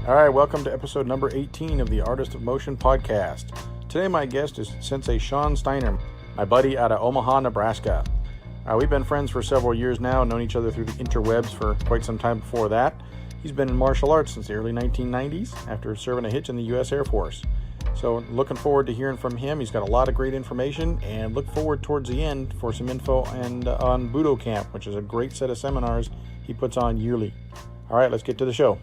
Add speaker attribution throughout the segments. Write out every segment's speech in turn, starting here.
Speaker 1: All right, welcome to episode number 18 of the Artist of Motion podcast. Today my guest is Sensei Shawn Steiner, my buddy out of Omaha, Nebraska. We've been friends for several years now, known each other through the interwebs for quite some time before that. He's been in martial arts since the early 1990s after serving a hitch in the U.S. Air Force. So looking forward to hearing from him. He's got a lot of great information, and look forward towards the end for some info on Butoh Camp, which is a great set of seminars he puts on yearly. All right, let's get to the show.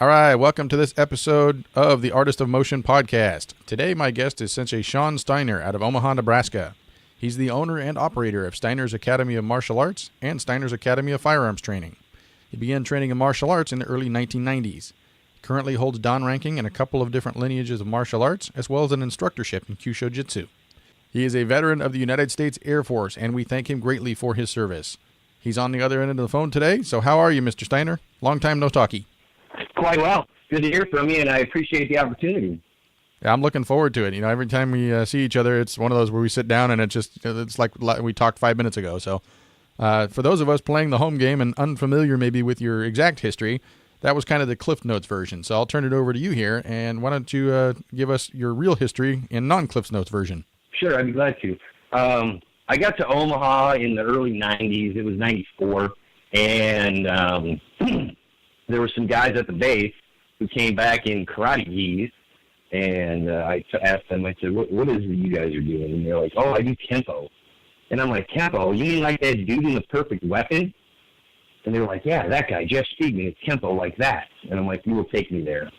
Speaker 1: All right, welcome to this episode of the Artist of Motion podcast. Today, my guest is Sensei Shawn Steiner out of Omaha, Nebraska. He's the owner and operator of Steiner's Academy of Martial Arts and Steiner's Academy of Firearms Training. He began training in martial arts in the early 1990s. He currently holds Dan ranking in a couple of different lineages of martial arts, as well as an instructorship in Kyusho Jitsu. He is a veteran of the United States Air Force, and we thank him greatly for his service. He's on the other end of the phone today, so how are you, Mr. Steiner? Long time no talkie.
Speaker 2: Quite well. Good to hear from you, and I appreciate the opportunity.
Speaker 1: Yeah, I'm looking forward to it. You know, every time we see each other, it's one of those where we sit down and it's like we talked 5 minutes ago. So for those of us playing the home game and unfamiliar maybe with your exact history, that was kind of the Cliff Notes version. So I'll turn it over to you here, and why don't you give us your real history in non-Cliff Notes version?
Speaker 2: Sure, I'd be glad to. I got to Omaha in the early 90s. It was 94, and there were some guys at the base who came back in karate gis, and I asked them, I said, what is it you guys are doing? And they're like, oh, I do Kempo. And I'm like, Kempo? You mean like that dude in the perfect weapon? And they were like, yeah, that guy, Jeff Spiegman, it's Kempo like that. And I'm like, you will take me there.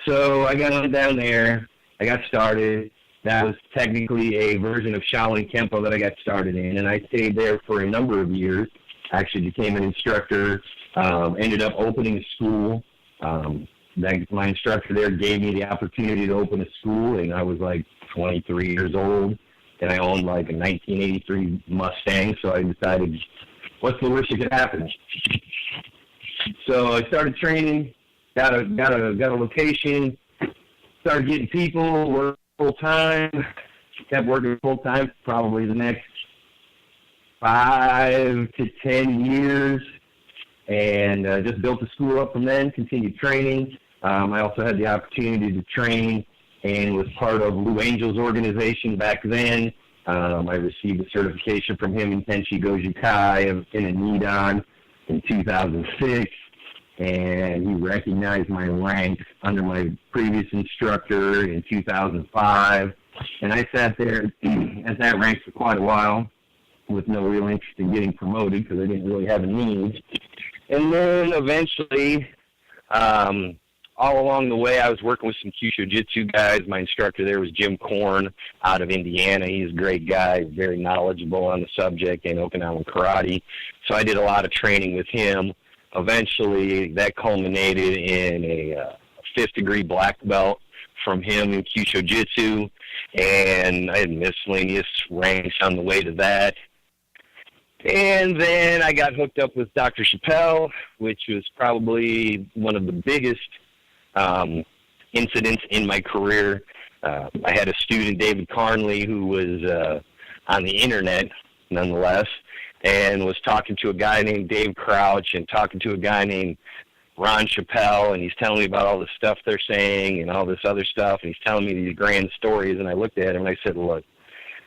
Speaker 2: So I got on down there. I got started. That was technically a version of Shaolin Kempo that I got started in, and I stayed there for a number of years. Actually became an instructor. Ended up opening a school. My instructor there gave me the opportunity to open a school, and I was like 23 years old, and I owned like a 1983 Mustang, so I decided, what's the worst that could happen? So I started training, got a location, started getting people, worked full-time, kept working full-time for probably the next 5 to 10 years. And just built the school up from then, continued training. I also had the opportunity to train and was part of Lou Angel's organization back then. I received a certification from him in Tenshi Goju Kai in a Nidan in 2006. And he recognized my rank under my previous instructor in 2005. And I sat there at that rank for quite a while with no real interest in getting promoted because I didn't really have a need. And then eventually, all along the way, I was working with some Kyusho Jitsu guys. My instructor there was Jim Korn out of Indiana. He's a great guy, very knowledgeable on the subject in Okinawan karate. So I did a lot of training with him. Eventually, that culminated in a 5th degree black belt from him in Kyusho Jitsu. And I had miscellaneous ranks on the way to that. And then I got hooked up with Dr. Chappelle, which was probably one of the biggest incidents in my career. I had a student, David Carnley, who was on the internet, nonetheless, and was talking to a guy named Dave Crouch and talking to a guy named Ron Chappelle, and he's telling me about all the stuff they're saying and all this other stuff, and he's telling me these grand stories, and I looked at him and I said, look,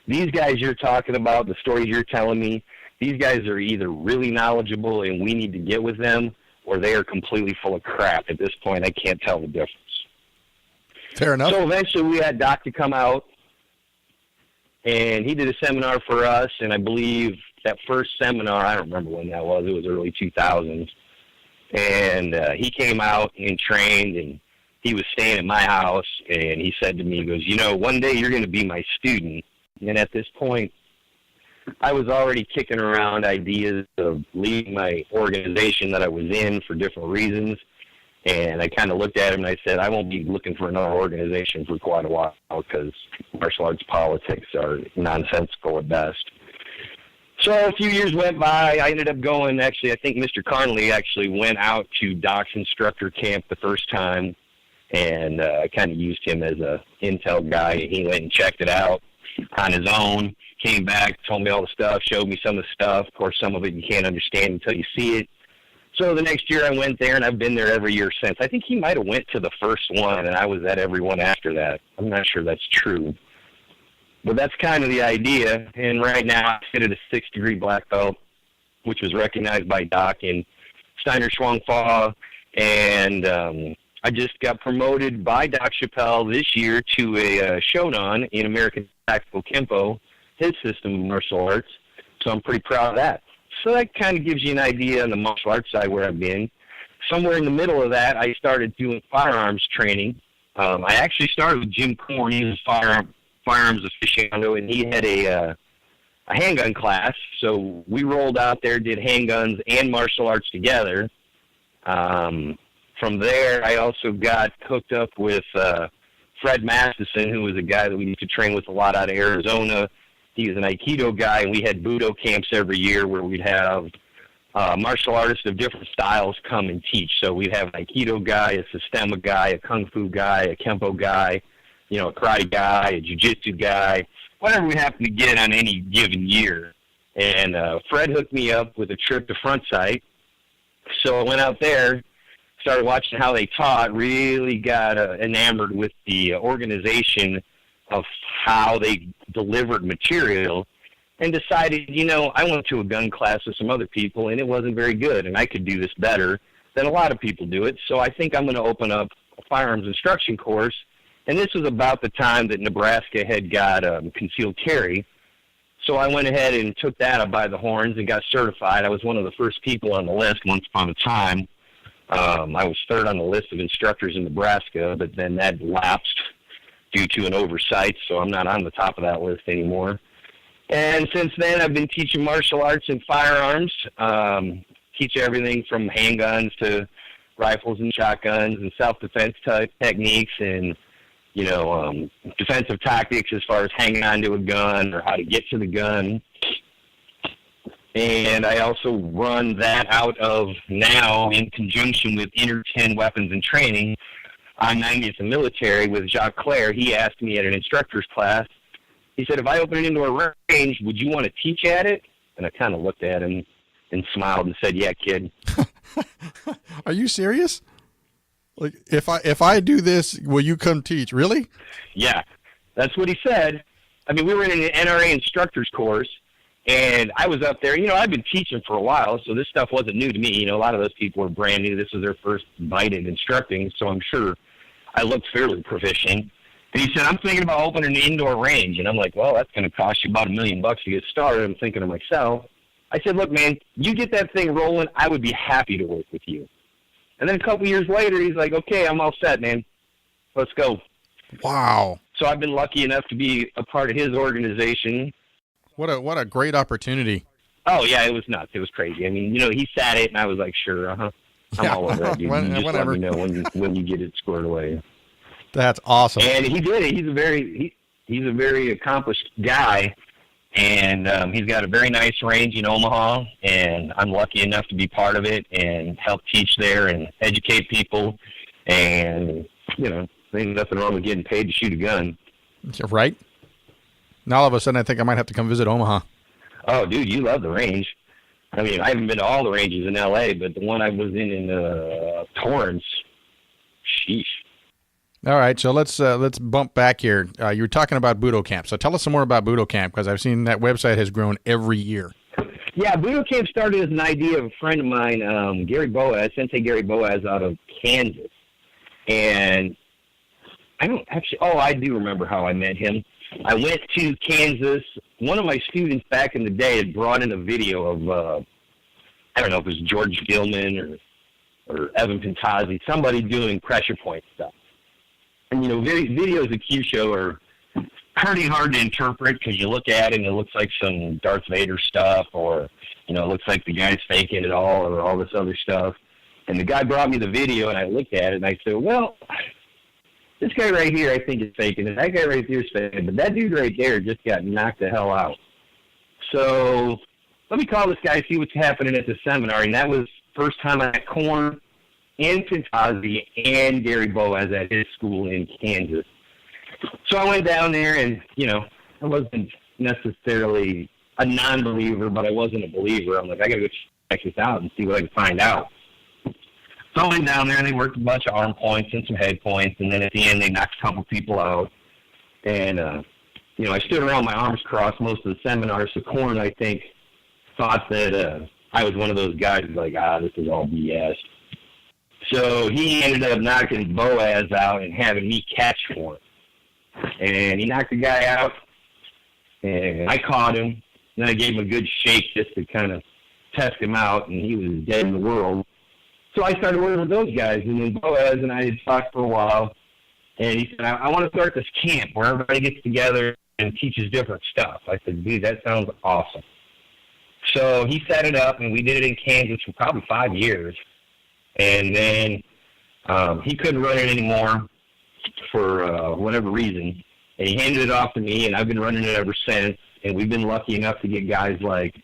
Speaker 2: these guys you're talking about, the stories you're telling me, these guys are either really knowledgeable and we need to get with them, or they are completely full of crap. At this point, I can't tell the difference.
Speaker 1: Fair enough.
Speaker 2: So eventually we had Doc to come out, and he did a seminar for us, and I believe that first seminar, I don't remember when that was, it was early 2000s, and he came out and trained, and he was staying at my house, and he said to me, he goes, you know, one day you're going to be my student. And at this point, I was already kicking around ideas of leaving my organization that I was in for different reasons. And I kind of looked at him and I said, I won't be looking for another organization for quite a while because martial arts politics are nonsensical at best. So a few years went by. I ended up going, actually, I think Mr. Carnley actually went out to Doc's instructor camp the first time. And I kind of used him as a intel guy. He went and checked it out on his own. Came back, told me all the stuff, showed me some of the stuff. Of course, some of it you can't understand until you see it. So the next year I went there, and I've been there every year since. I think he might have went to the first one, and I was at every one after that. I'm not sure that's true. But that's kind of the idea. And right now I sit at a 6th-degree black belt, which was recognized by Doc in Steiner Schwung Fa. And I just got promoted by Doc Chappelle this year to a Shonan in American Tactical Kempo, his system of martial arts. So I'm pretty proud of that. So that kind of gives you an idea on the martial arts side where I've been. Somewhere in the middle of that, I started doing firearms training. I actually started with Jim Korn. He was firearms aficionado, and he had a handgun class. So we rolled out there, did handguns and martial arts together. From there, I also got hooked up with Fred Masterson, who was a guy that we used to train with a lot out of Arizona. He was an Aikido guy, and we had Butoh camps every year where we'd have martial artists of different styles come and teach. So we'd have an Aikido guy, a Sistema guy, a Kung Fu guy, a Kempo guy, a karate guy, a Jiu-Jitsu guy, whatever we happen to get on any given year. And Fred hooked me up with a trip to Front Sight. So I went out there, started watching how they taught, really got enamored with the organization of how they delivered material, and decided, I went to a gun class with some other people, and it wasn't very good, and I could do this better than a lot of people do it. So I think I'm going to open up a firearms instruction course. And this was about the time that Nebraska had got concealed carry. So I went ahead and took that up by the horns and got certified. I was one of the first people on the list once upon a time. I was third on the list of instructors in Nebraska, but then that lapsed due to an oversight, so I'm not on the top of that list anymore. And since then, I've been teaching martial arts and firearms, teach everything from handguns to rifles and shotguns and self-defense type techniques and defensive tactics as far as hanging on to a gun or how to get to the gun. And I also run that out of now in conjunction with Inter 10 Weapons and Training on 90th and Military with Jacques Claire. He asked me at an instructor's class, he said, if I open it into a range, would you want to teach at it? And I kind of looked at him and smiled and said, yeah, kid.
Speaker 1: Are you serious? Like, if I do this, will you come teach? Really?
Speaker 2: Yeah, that's what he said. I mean, we were in an NRA instructor's course, and I was up there. I've been teaching for a while, so this stuff wasn't new to me. A lot of those people were brand new. This was their first bite at instructing, so I'm sure I looked fairly proficient. And he said, I'm thinking about opening an indoor range. And I'm like, well, that's going to cost you about $1 million to get started. I'm thinking to myself. I said, look, man, you get that thing rolling, I would be happy to work with you. And then a couple years later, he's like, okay, I'm all set, man. Let's go.
Speaker 1: Wow.
Speaker 2: So I've been lucky enough to be a part of his organization.
Speaker 1: What a great opportunity.
Speaker 2: Oh, yeah, it was nuts. It was crazy. I mean, he sat it, and I was like, sure, I'm all over that, dude. You just
Speaker 1: whatever.
Speaker 2: Let me know when you get it squared away.
Speaker 1: That's awesome.
Speaker 2: And he did it. He's a very accomplished guy, and he's got a very nice range in Omaha, and I'm lucky enough to be part of it and help teach there and educate people. And, there's nothing wrong with getting paid to shoot a gun.
Speaker 1: Right? Now all of a sudden I think I might have to come visit Omaha.
Speaker 2: Oh, dude, you love the range. I mean, I haven't been to all the ranges in L.A., but the one I was in Torrance, sheesh.
Speaker 1: All right, so let's bump back here. You were talking about Butoh Camp, so tell us some more about Butoh Camp, because I've seen that website has grown every year.
Speaker 2: Yeah, Butoh Camp started as an idea of a friend of mine, Gary Boaz, Sensei Gary Boaz out of Kansas. And I do remember how I met him. I went to Kansas. One of my students back in the day had brought in a video of, I don't know if it was George Gilman or Evan Pentazzi, somebody doing pressure point stuff. And, videos of Q-Show are pretty hard to interpret because you look at it and it looks like some Darth Vader stuff or, it looks like the guy's faking it all or all this other stuff. And the guy brought me the video and I looked at it and I said, well, this guy right here I think is faking it. That guy right there is faking it. But that dude right there just got knocked the hell out. So let me call this guy, see what's happening at the seminar. And that was the first time I met Korn and Pentazzi and Gary Boaz at his school in Kansas. So I went down there and, I wasn't necessarily a non-believer, but I wasn't a believer. I'm like, I got to go check this out and see what I can find out. So I went down there and they worked a bunch of arm points and some head points, and then at the end they knocked a couple people out. And, I stood around my arms crossed most of the seminar, so Corn, I think, thought that I was one of those guys who's like, this is all BS. So he ended up knocking Boaz out and having me catch for him. And he knocked the guy out, and I caught him. Then I gave him a good shake just to kind of test him out, and he was dead in the world. So I started working with those guys, and then Boaz and I had talked for a while, and he said, I want to start this camp where everybody gets together and teaches different stuff. I said, dude, that sounds awesome. So he set it up, and we did it in Kansas for probably 5 years. And then he couldn't run it anymore for whatever reason, and he handed it off to me, and I've been running it ever since. And we've been lucky enough to get guys like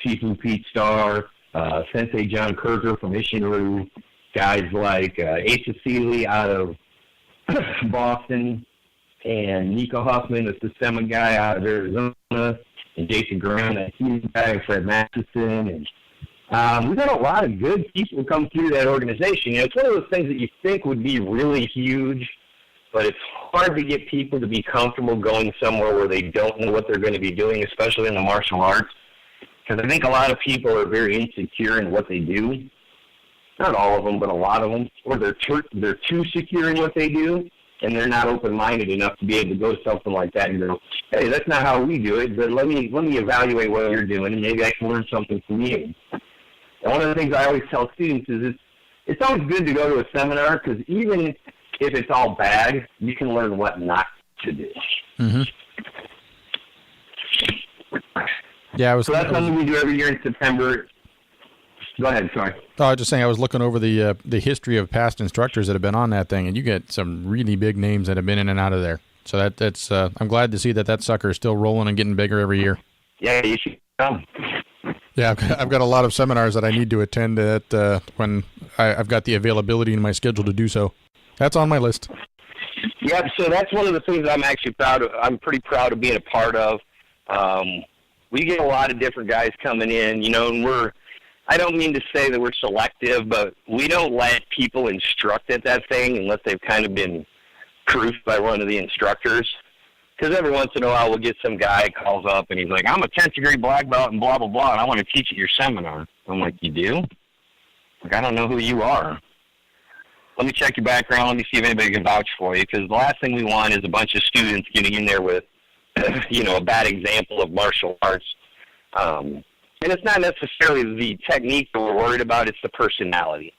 Speaker 2: Seafood Pete Starr, Sensei John Kirker from Ishinru, guys like Asa Seeley out of Boston, and Nico Huffman, a Systema guy out of Arizona, and Jason Graham, a huge guy, and Fred Matheson. And we've had a lot of good people come through that organization. It's one of those things that you think would be really huge, but it's hard to get people to be comfortable going somewhere where they don't know what they're going to be doing, especially in the martial arts. Because I think a lot of people are very insecure in what they do. Not all of them, but a lot of them. Or they're too secure in what they do, and they're not open-minded enough to be able to go to something like that and go, hey, that's not how we do it, but let me evaluate what you're doing, and maybe I can learn something from you. And one of the things I always tell students is it's always good to go to a seminar, because even if it's all bad, you can learn what not to do.
Speaker 1: Mm-hmm. Yeah,
Speaker 2: so that's something we do every year in September. Go ahead, sorry.
Speaker 1: Oh, I was just saying, I was looking over the history of past instructors that have been on that thing, and you get some really big names that have been in and out of there. So that's I'm glad to see that sucker is still rolling and getting bigger every year.
Speaker 2: Yeah, you should come.
Speaker 1: Yeah, I've got a lot of seminars that I need to attend at when I've got the availability in my schedule to do so. That's on my list.
Speaker 2: Yeah, so that's one of the things I'm actually proud of. I'm pretty proud of being a part of. We get a lot of different guys coming in, and I don't mean to say that we're selective, but we don't let people instruct at that thing unless they've kind of been proofed by one of the instructors. Because every once in a while we'll get some guy calls up and he's like, I'm a 10th degree black belt and blah, blah, blah, and I want to teach at your seminar. I'm like, you do? Like, I don't know who you are. Let me check your background. Let me see if anybody can vouch for you. Because the last thing we want is a bunch of students getting in there with, a bad example of martial arts. And it's not necessarily the technique that we're worried about, it's the personality.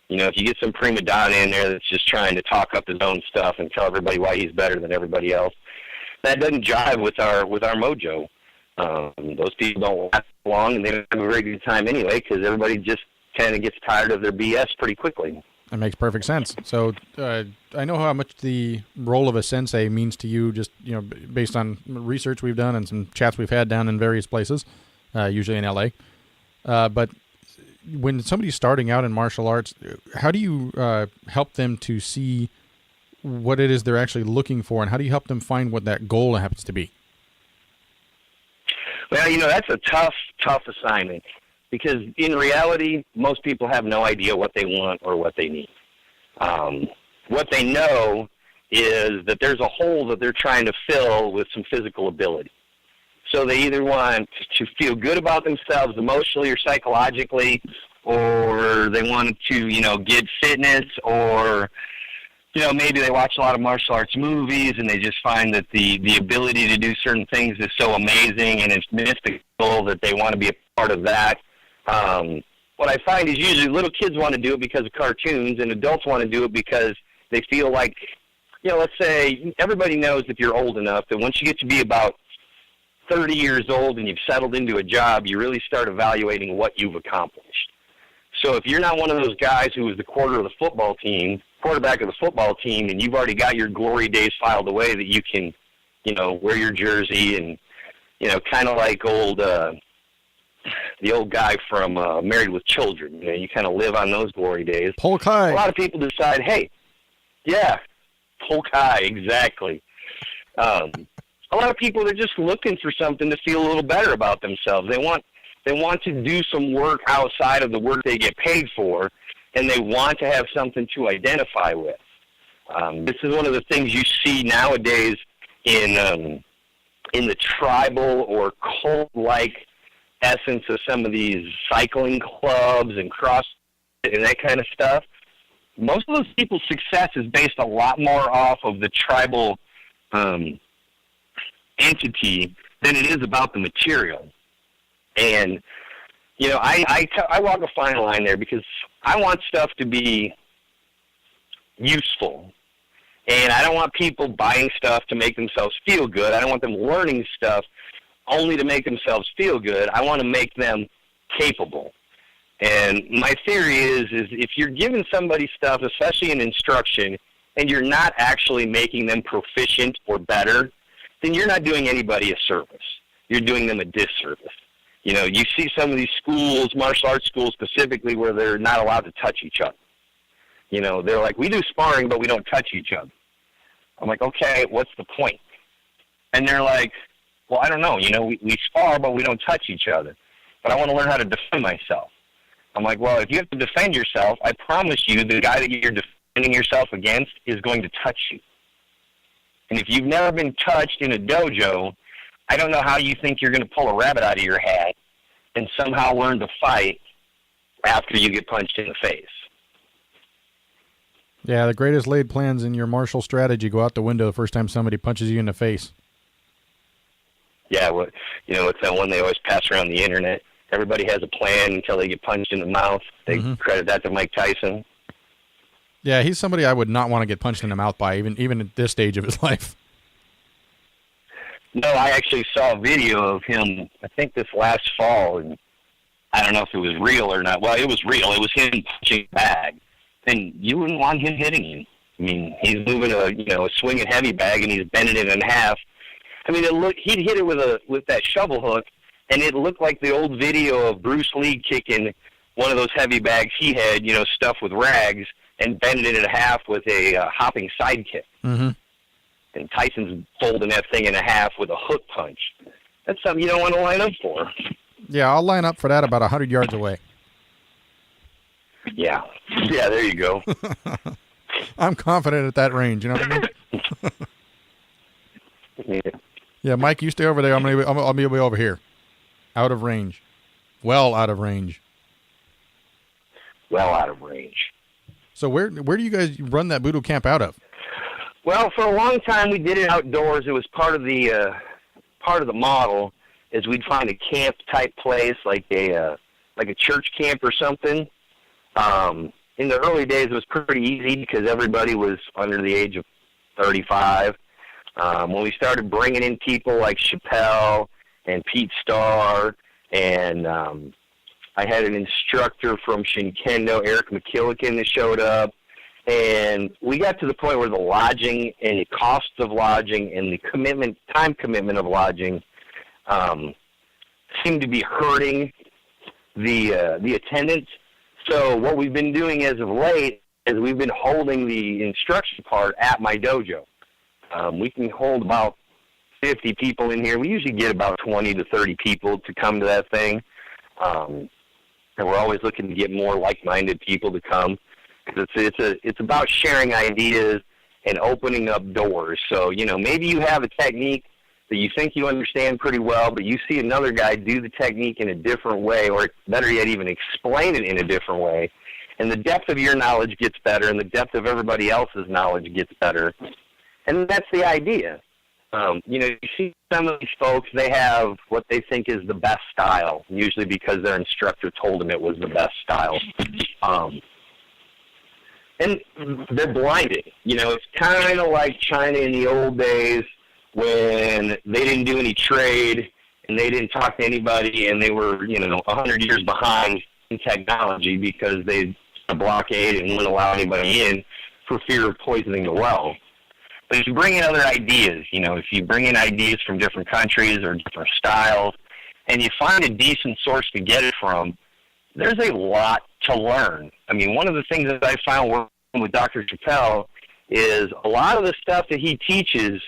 Speaker 2: If you get some prima donna in there that's just trying to talk up his own stuff and tell everybody why he's better than everybody else, that doesn't jive with our mojo. Those people don't last long, and they don't have a very good time anyway, because everybody just kind of gets tired of their BS pretty quickly.
Speaker 1: That makes perfect sense. So I know how much the role of a sensei means to you, just based on research we've done and some chats we've had down in various places, usually in LA. But when somebody's starting out in martial arts, how do you help them to see what it is they're actually looking for, and how do you help them find what that goal happens to be?
Speaker 2: Well, that's a tough assignment, because in reality, most people have no idea what they want or what they need. What they know is that there's a hole that they're trying to fill with some physical ability. So they either want to feel good about themselves emotionally or psychologically, or they want to, get fitness, or, maybe they watch a lot of martial arts movies and they just find that the ability to do certain things is so amazing and it's mystical that they want to be a part of that. What I find is usually little kids want to do it because of cartoons, and adults want to do it because they feel like, let's say everybody knows if you're old enough that once you get to be about 30 years old and you've settled into a job, you really start evaluating what you've accomplished. So if you're not one of those guys who was the quarterback of the football team, and you've already got your glory days filed away that you can, wear your jersey and, kind of like the old guy from Married with Children. You kind of live on those glory days.
Speaker 1: Polkai.
Speaker 2: A lot of people decide, hey, yeah, Polkai, exactly. A lot of people are just looking for something to feel a little better about themselves. They want to do some work outside of the work they get paid for, and they want to have something to identify with. This is one of the things you see nowadays in the tribal or cult-like essence of some of these cycling clubs and cross and that kind of stuff. Most of those people's success is based a lot more off of the tribal entity than it is about the material. And, you know, I walk a fine line there because I want stuff to be useful. And I don't want people buying stuff to make themselves feel good. I don't want them learning stuff only to make themselves feel good. I want to make them capable. And my theory is if you're giving somebody stuff, especially in instruction, and you're not actually making them proficient or better, then you're not doing anybody a service. You're doing them a disservice. You know, you see some of these schools, martial arts schools specifically, where they're not allowed to touch each other. You know, they're like, we do sparring, but we don't touch each other. I'm like, okay, what's the point? And they're like, well, I don't know. You know, we spar, but we don't touch each other. But I want to learn how to defend myself. I'm like, well, if you have to defend yourself, I promise you the guy that you're defending yourself against is going to touch you. And if you've never been touched in a dojo, I don't know how you think you're going to pull a rabbit out of your hat and somehow learn to fight after you get punched in the face.
Speaker 1: Yeah, the greatest laid plans in your martial strategy go out the window the first time somebody punches you in the face.
Speaker 2: Yeah, well, you know, it's that one they always pass around the internet. Everybody has a plan until they get punched in the mouth. They credit that to Mike Tyson.
Speaker 1: Yeah, he's somebody I would not want to get punched in the mouth by, even at this stage of his life.
Speaker 2: No, I actually saw a video of him, I think this last fall, and I don't know if it was real or not. Well, it was real. It was him punching a bag, and you wouldn't want him hitting you. I mean, he's moving a swinging heavy bag, and he's bending it in half. I mean, he'd hit it with that shovel hook, and it looked like the old video of Bruce Lee kicking one of those heavy bags he had, you know, stuffed with rags, and bending it in half with a hopping sidekick. Mm-hmm. And Tyson's folding that thing in half with a hook punch. That's something you don't want to line up for.
Speaker 1: Yeah, I'll line up for that about 100 yards away.
Speaker 2: Yeah, there you go.
Speaker 1: I'm confident at that range, you know what I mean? Yeah, Mike, you stay over there. I'll be over here. Out of range. Well out of range.
Speaker 2: Well out of range.
Speaker 1: So where do you guys run that Butoh Camp out of?
Speaker 2: Well, for a long time we did it outdoors. It was part of the model. Is we'd find a camp type place like a church camp or something. In the early days, it was pretty easy because everybody was under the age of 35. When we started bringing in people like Chappelle and Pete Starr, and I had an instructor from Shinkendo, Eric McKillican, that showed up, and we got to the point where the lodging and the cost of lodging and the time commitment of lodging seemed to be hurting the attendance. So what we've been doing as of late is we've been holding the instruction part at my dojo. We can hold about 50 people in here. We usually get about 20 to 30 people to come to that thing. And we're always looking to get more like-minded people to come. It's about sharing ideas and opening up doors. So, you know, maybe you have a technique that you think you understand pretty well, but you see another guy do the technique in a different way, or better yet, even explain it in a different way. And the depth of your knowledge gets better, and the depth of everybody else's knowledge gets better. And that's the idea. You know, you see some of these folks, they have what they think is the best style, usually because their instructor told them it was the best style. And they're blinded. You know, it's kind of like China in the old days when they didn't do any trade and they didn't talk to anybody, and they were, 100 years behind in technology because they blockade and wouldn't allow anybody in for fear of poisoning the well. But if you bring in other ideas, if you bring in ideas from different countries or different styles, and you find a decent source to get it from, there's a lot to learn. I mean, one of the things that I found working with Dr. Chappelle is a lot of the stuff that he teaches,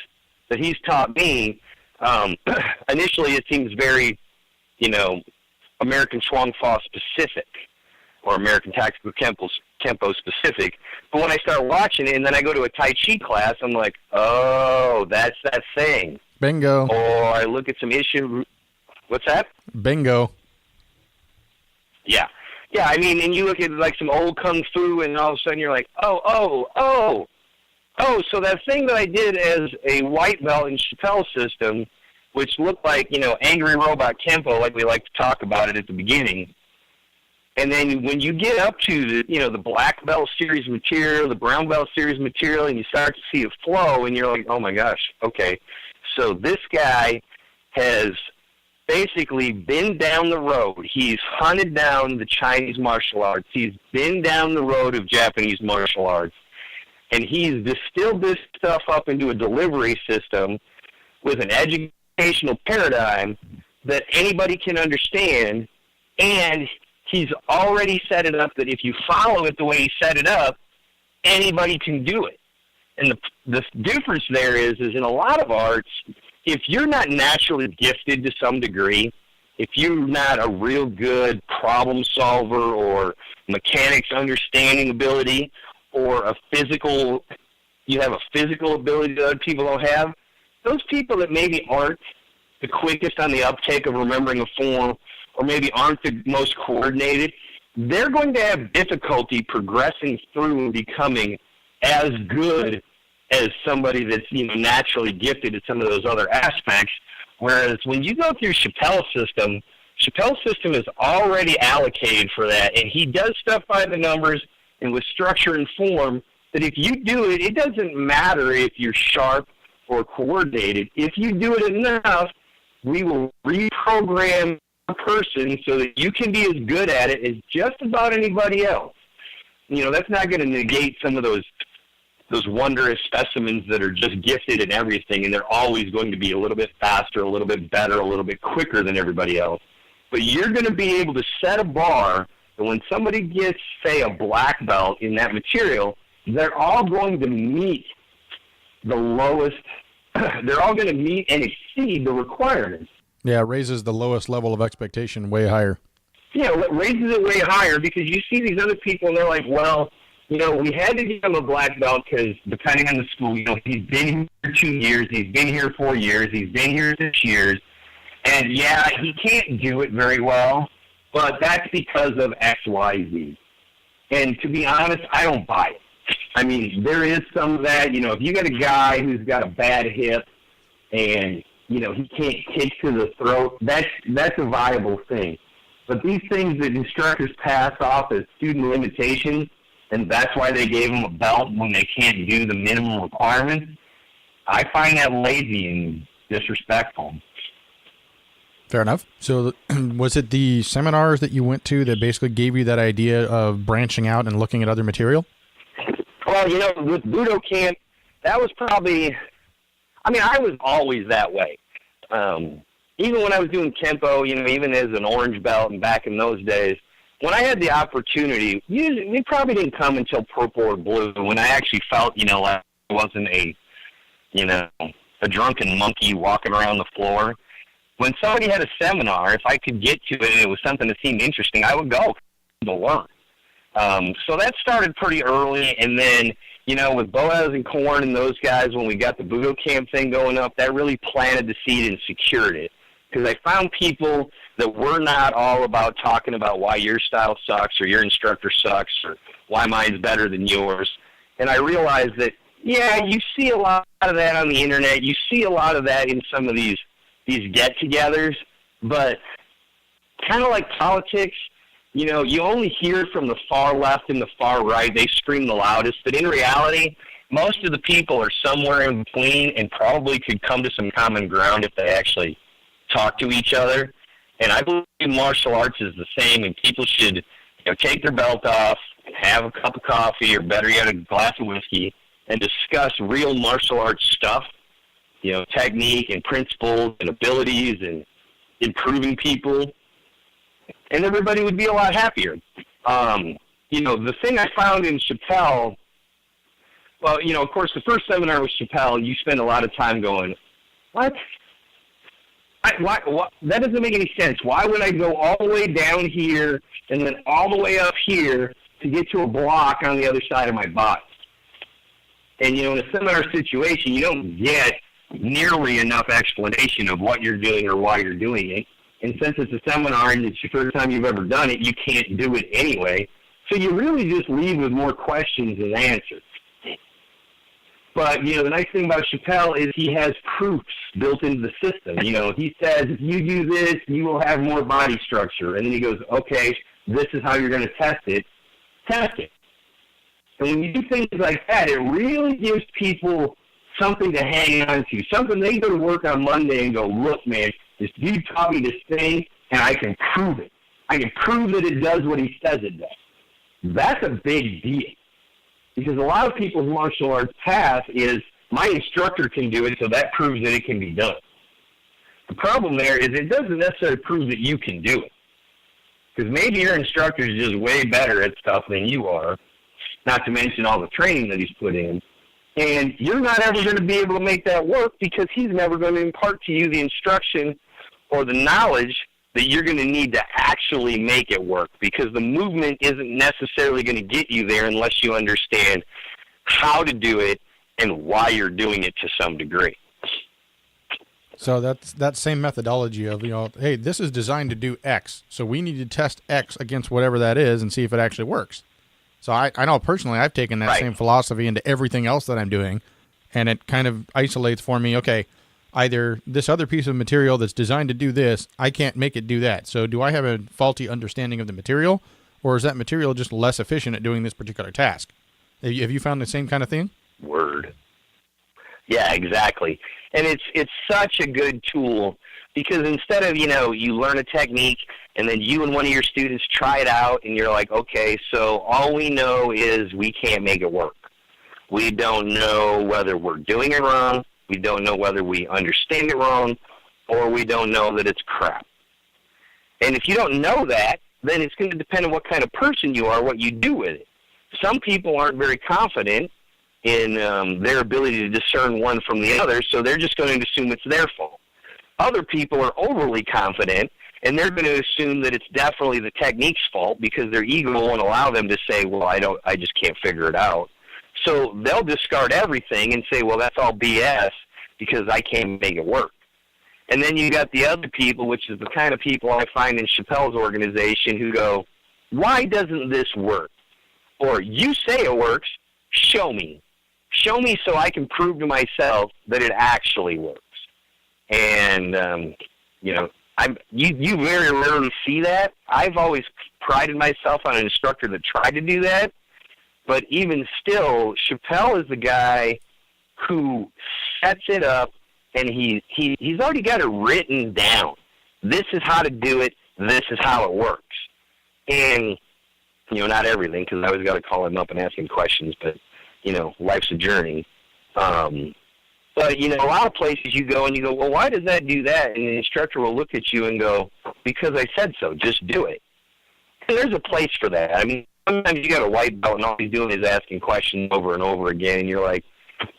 Speaker 2: that he's taught me, initially it seems very, American Chuang Fa specific, or American Tactical
Speaker 3: Kempo specific. But when I start watching it and then I go to a Tai Chi class, I'm like, oh, that's that thing.
Speaker 1: Bingo.
Speaker 3: Or I look at some issue. What's that?
Speaker 1: Bingo.
Speaker 3: Yeah. Yeah, I mean, and you look at like some old Kung Fu and all of a sudden you're like, oh, so that thing that I did as a white belt in Chappelle System, which looked like, Angry Robot Kempo, like we like to talk about it at the beginning. And then when you get up to the black belt series material, the brown belt series material, and you start to see it flow, and you're like, oh my gosh, okay. So this guy has basically been down the road. He's hunted down the Chinese martial arts. He's been down the road of Japanese martial arts. And he's distilled this stuff up into a delivery system with an educational paradigm that anybody can understand. And he's already set it up that if you follow it the way he set it up, anybody can do it. And the difference there is in a lot of arts, if you're not naturally gifted to some degree, if you're not a real good problem solver or mechanics understanding ability or you have a physical ability that other people don't have, those people that maybe aren't the quickest on the uptake of remembering a form or maybe aren't the most coordinated, they're going to have difficulty progressing through and becoming as good as somebody that's naturally gifted at some of those other aspects. Whereas when you go through Chappelle System is already allocated for that, and he does stuff by the numbers and with structure and form that if you do it, it doesn't matter if you're sharp or coordinated. If you do it enough, we will reprogram a person so that you can be as good at it as just about anybody else. That's not going to negate some of those wondrous specimens that are just gifted in everything, and they're always going to be a little bit faster, a little bit better, a little bit quicker than everybody else. But you're going to be able to set a bar that when somebody gets, say, a black belt in that material, they're all going to meet the lowest, they're all going to meet and exceed the requirements.
Speaker 1: Yeah, it raises the lowest level of expectation way higher.
Speaker 3: Yeah, it raises it way higher because you see these other people and they're like, well, we had to give him a black belt because depending on the school, he's been here 2 years, he's been here 4 years, he's been here 6 years, and yeah, he can't do it very well, but that's because of X, Y, Z. And to be honest, I don't buy it. I mean, there is some of that, if you got a guy who's got a bad hip and, he can't kick to the throat, that's a viable thing. But these things that instructors pass off as student limitations, and that's why they gave them a belt when they can't do the minimum requirements, I find that lazy and disrespectful.
Speaker 1: Fair enough. So was it the seminars that you went to that basically gave you that idea of branching out and looking at other material?
Speaker 3: Well, with Butoh Camp, that was probably, I was always that way. Even when I was doing Kempo, even as an orange belt and back in those days, when I had the opportunity, it probably didn't come until purple or blue, when I actually felt, like I wasn't a drunken monkey walking around the floor. When somebody had a seminar, if I could get to it and it was something that seemed interesting, I would go to learn. So that started pretty early, and then, with Boaz and Korn and those guys, when we got the Butoh Camp thing going up, that really planted the seed and secured it. Because I found people that were not all about talking about why your style sucks or your instructor sucks or why mine's better than yours. And I realized that, yeah, you see a lot of that on the internet. You see a lot of that in some of these get-togethers. But kind of like politics, you only hear from the far left and the far right. They scream the loudest. But in reality, most of the people are somewhere in between and probably could come to some common ground if they actually talk to each other. And I believe martial arts is the same, and people should take their belt off, have a cup of coffee, or better yet, a glass of whiskey, and discuss real martial arts stuff, technique and principles and abilities and improving people, and everybody would be a lot happier. The thing I found in Chappelle, well, of course, the first seminar with Chappelle, you spend a lot of time going, what? Why, that doesn't make any sense. Why would I go all the way down here and then all the way up here
Speaker 2: to get to a block on the other side of my body. And, in a seminar situation, you don't get nearly enough explanation of what you're doing or why you're doing it. And since it's a seminar and it's your first time you've ever done it, you can't do it anyway. So you really just leave with more questions than answers. But, the nice thing about Chappelle is he has proofs built into the system. He says, if you do this, you will have more body structure. And then he goes, okay, this is how you're going to test it. Test it. And when you do things like that, it really gives people something to hang on to, something they go to work on Monday and go, look, man, this dude taught me this thing, and I can prove it. I can prove that it does what he says it does. That's a big deal. Because a lot of people's martial arts path is, my instructor can do it, so that proves that it can be done. The problem there is it doesn't necessarily prove that you can do it. Because maybe your instructor is just way better at stuff than you are, not to mention all the training that he's put in. And you're not ever going to be able to make that work because he's never going to impart to you the instruction or the knowledge that you're going to need to actually make it work, because the movement isn't necessarily going to get you there unless you understand how to do it and why you're doing it to some degree.
Speaker 1: So that's that same methodology of, hey, this is designed to do X, so we need to test X against whatever that is and see if it actually works. So I know personally I've taken that same philosophy into everything else that I'm doing, and it kind of isolates for me, okay, either this other piece of material that's designed to do this, I can't make it do that. So do I have a faulty understanding of the material, or is that material just less efficient at doing this particular task? Have you found the same kind of thing?
Speaker 3: Word. Yeah, exactly. And it's such a good tool, because instead of, you learn a technique and then you and one of your students try it out and you're like, okay, so all we know is we can't make it work. We don't know whether we're doing it wrong. We don't know whether we understand it wrong, or we don't know that it's crap. And if you don't know that, then it's going to depend on what kind of person you are, what you do with it. Some people aren't very confident in their ability to discern one from the other, so they're just going to assume it's their fault. Other people are overly confident, and they're going to assume that it's definitely the technique's fault because their ego won't allow them to say, well, I just can't figure it out. So they'll discard everything and say, well, that's all BS because I can't make it work. And then you got the other people, which is the kind of people I find in Chappelle's organization, who go, why doesn't this work? Or you say it works, show me. Show me so I can prove to myself that it actually works. And, you very rarely see that. I've always prided myself on an instructor that tried to do that. But even still, Chappelle is the guy who sets it up, and he's already got it written down. This is how to do it. This is how it works. And, not everything, because I always got to call him up and ask him questions, but, life's a journey. But, a lot of places you go and you go, well, why does that do that? And the instructor will look at you and go, because I said so, just do it. And there's a place for that. I mean, sometimes you got a white belt and all he's doing is asking questions over and over again, and you're like,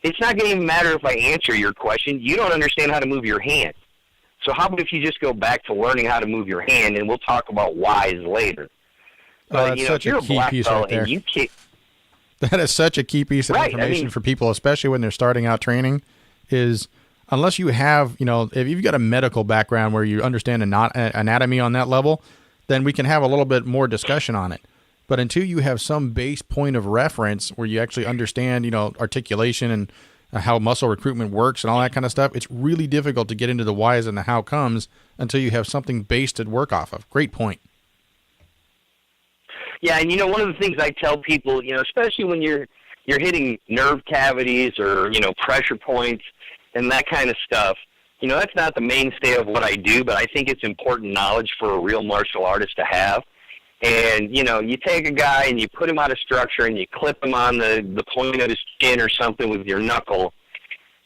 Speaker 3: it's not going to even matter if I answer your question. You don't understand how to move your hand. So how about if you just go back to learning how to move your hand, and we'll talk about whys later. But,
Speaker 1: that's such a key piece right there. That is such a key piece of information for people, especially when they're starting out training, is unless you have, if you've got a medical background where you understand anatomy on that level, then we can have a little bit more discussion on it. But until you have some base point of reference where you actually understand, articulation and how muscle recruitment works and all that kind of stuff, it's really difficult to get into the whys and the how comes until you have something base to work off of. Great point. Yeah, and
Speaker 3: one of the things I tell people, especially when you're hitting nerve cavities or, pressure points and that kind of stuff, that's not the mainstay of what I do, but I think it's important knowledge for a real martial artist to have. And, you take a guy and you put him out of structure and you clip him on the point of his chin or something with your knuckle,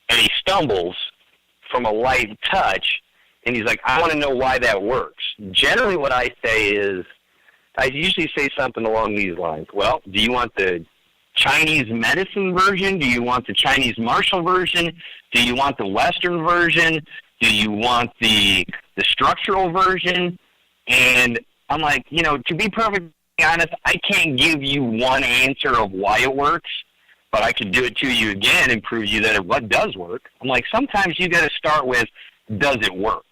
Speaker 3: and he stumbles from a light touch, and he's like, I want to know why that works. Generally what I say is, I usually say something along these lines. Well, do you want the Chinese medicine version? Do you want the Chinese martial version? Do you want the Western version? Do you want the structural version? And I'm like, to be perfectly honest, I can't give you one answer of why it works, but I could do it to you again and prove you that what does work. I'm like, sometimes you got to start with, does it work?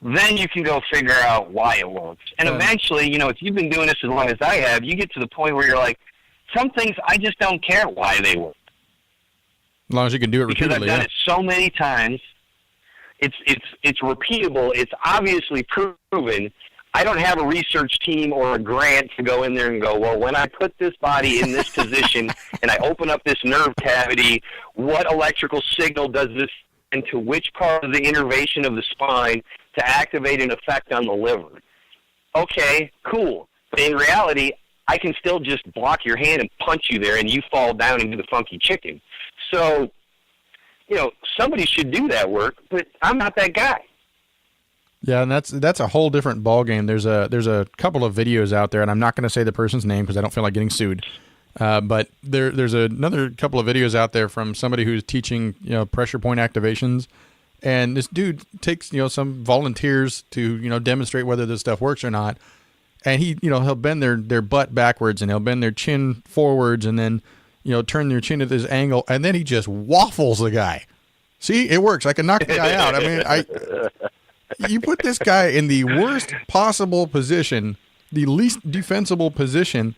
Speaker 3: Then you can go figure out why it works. And eventually, if you've been doing this as long as I have, you get to the point where you're like, some things I just don't care why they work.
Speaker 1: As long as you can do it repeatedly.
Speaker 3: Because I've done it so many times. It's repeatable. It's obviously proven. I don't have a research team or a grant to go in there and go, well, when I put this body in this position and I open up this nerve cavity, what electrical signal does this into which part of the innervation of the spine to activate an effect on the liver? Okay, cool. But in reality, I can still just block your hand and punch you there and you fall down into the funky chicken. So, somebody should do that work, but I'm not that guy.
Speaker 1: Yeah, and that's a whole different ballgame. There's a couple of videos out there, and I'm not going to say the person's name because I don't feel like getting sued. But there's another couple of videos out there from somebody who's teaching pressure point activations, and this dude takes some volunteers to demonstrate whether this stuff works or not, and he'll bend their butt backwards and he'll bend their chin forwards and then turn their chin at this angle, and then he just waffles the guy. See, it works. I can knock the guy out. I mean, you put this guy in the worst possible position, the least defensible position,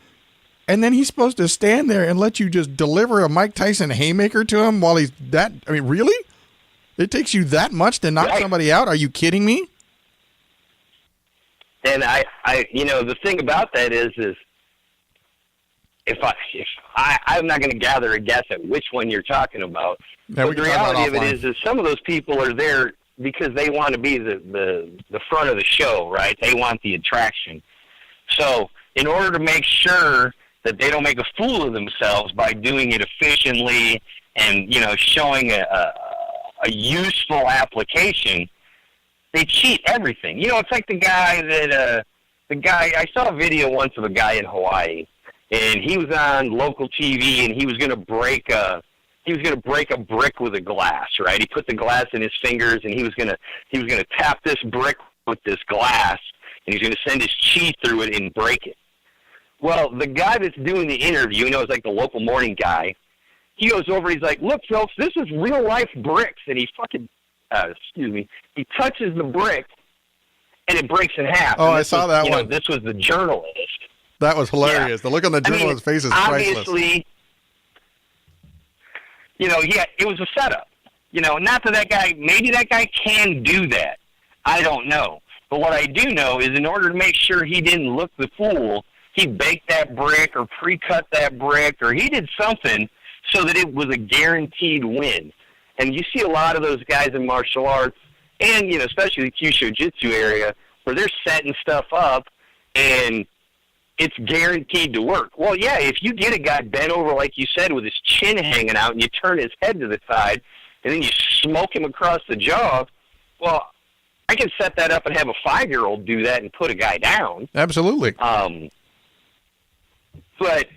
Speaker 1: and then he's supposed to stand there and let you just deliver a Mike Tyson haymaker to him while he's that. I mean, really? It takes you that much to knock somebody out? Are you kidding me?
Speaker 3: And the thing about that is if I'm not going to gather a guess at which one you're talking about.
Speaker 1: Yeah,
Speaker 3: but the reality of it is some of those people are there because they want to be the front of the show, right? They want the attraction. So in order to make sure that they don't make a fool of themselves by doing it efficiently and, showing a useful application, they cheat everything. It's like the guy I saw a video once of a guy in Hawaii, and he was on local TV, and he was going to break a brick with a glass, right? He put the glass in his fingers, and he was going to tap this brick with this glass, and he's going to send his chi through it and break it. Well, the guy that's doing the interview, it's like the local morning guy, he goes over, he's like, look, folks, this is real-life bricks, and he he touches the brick, and it breaks in half.
Speaker 1: Oh, I saw that one.
Speaker 3: This was the journalist.
Speaker 1: That was hilarious. Yeah. The look on the journalist's face is priceless.
Speaker 3: Obviously, it was a setup. Not that maybe that guy can do that. I don't know. But what I do know is in order to make sure he didn't look the fool, he baked that brick or pre-cut that brick or he did something so that it was a guaranteed win. And you see a lot of those guys in martial arts and, especially the Kyushu Jitsu area where they're setting stuff up and it's guaranteed to work. Well, yeah, if you get a guy bent over, like you said, with his chin hanging out and you turn his head to the side and then you smoke him across the jaw, well, I can set that up and have a 5-year-old do that and put a guy down.
Speaker 1: Absolutely.
Speaker 3: But,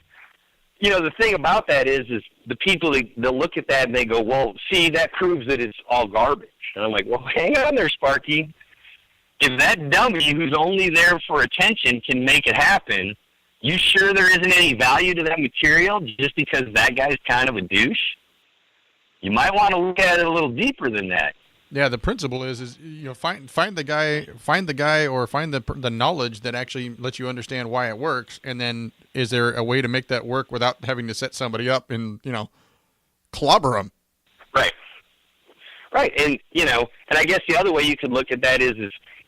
Speaker 3: the thing about that is the people, they'll look at that and they go, well, see, that proves that it's all garbage. And I'm like, well, hang on there, Sparky. If that dummy who's only there for attention can make it happen, you sure there isn't any value to that material just because that guy's kind of a douche? You might want to look at it a little deeper than that.
Speaker 1: Yeah, the principle is find the guy or find the knowledge that actually lets you understand why it works, and then is there a way to make that work without having to set somebody up and clobber them?
Speaker 3: Right, and and I guess the other way you could look at that is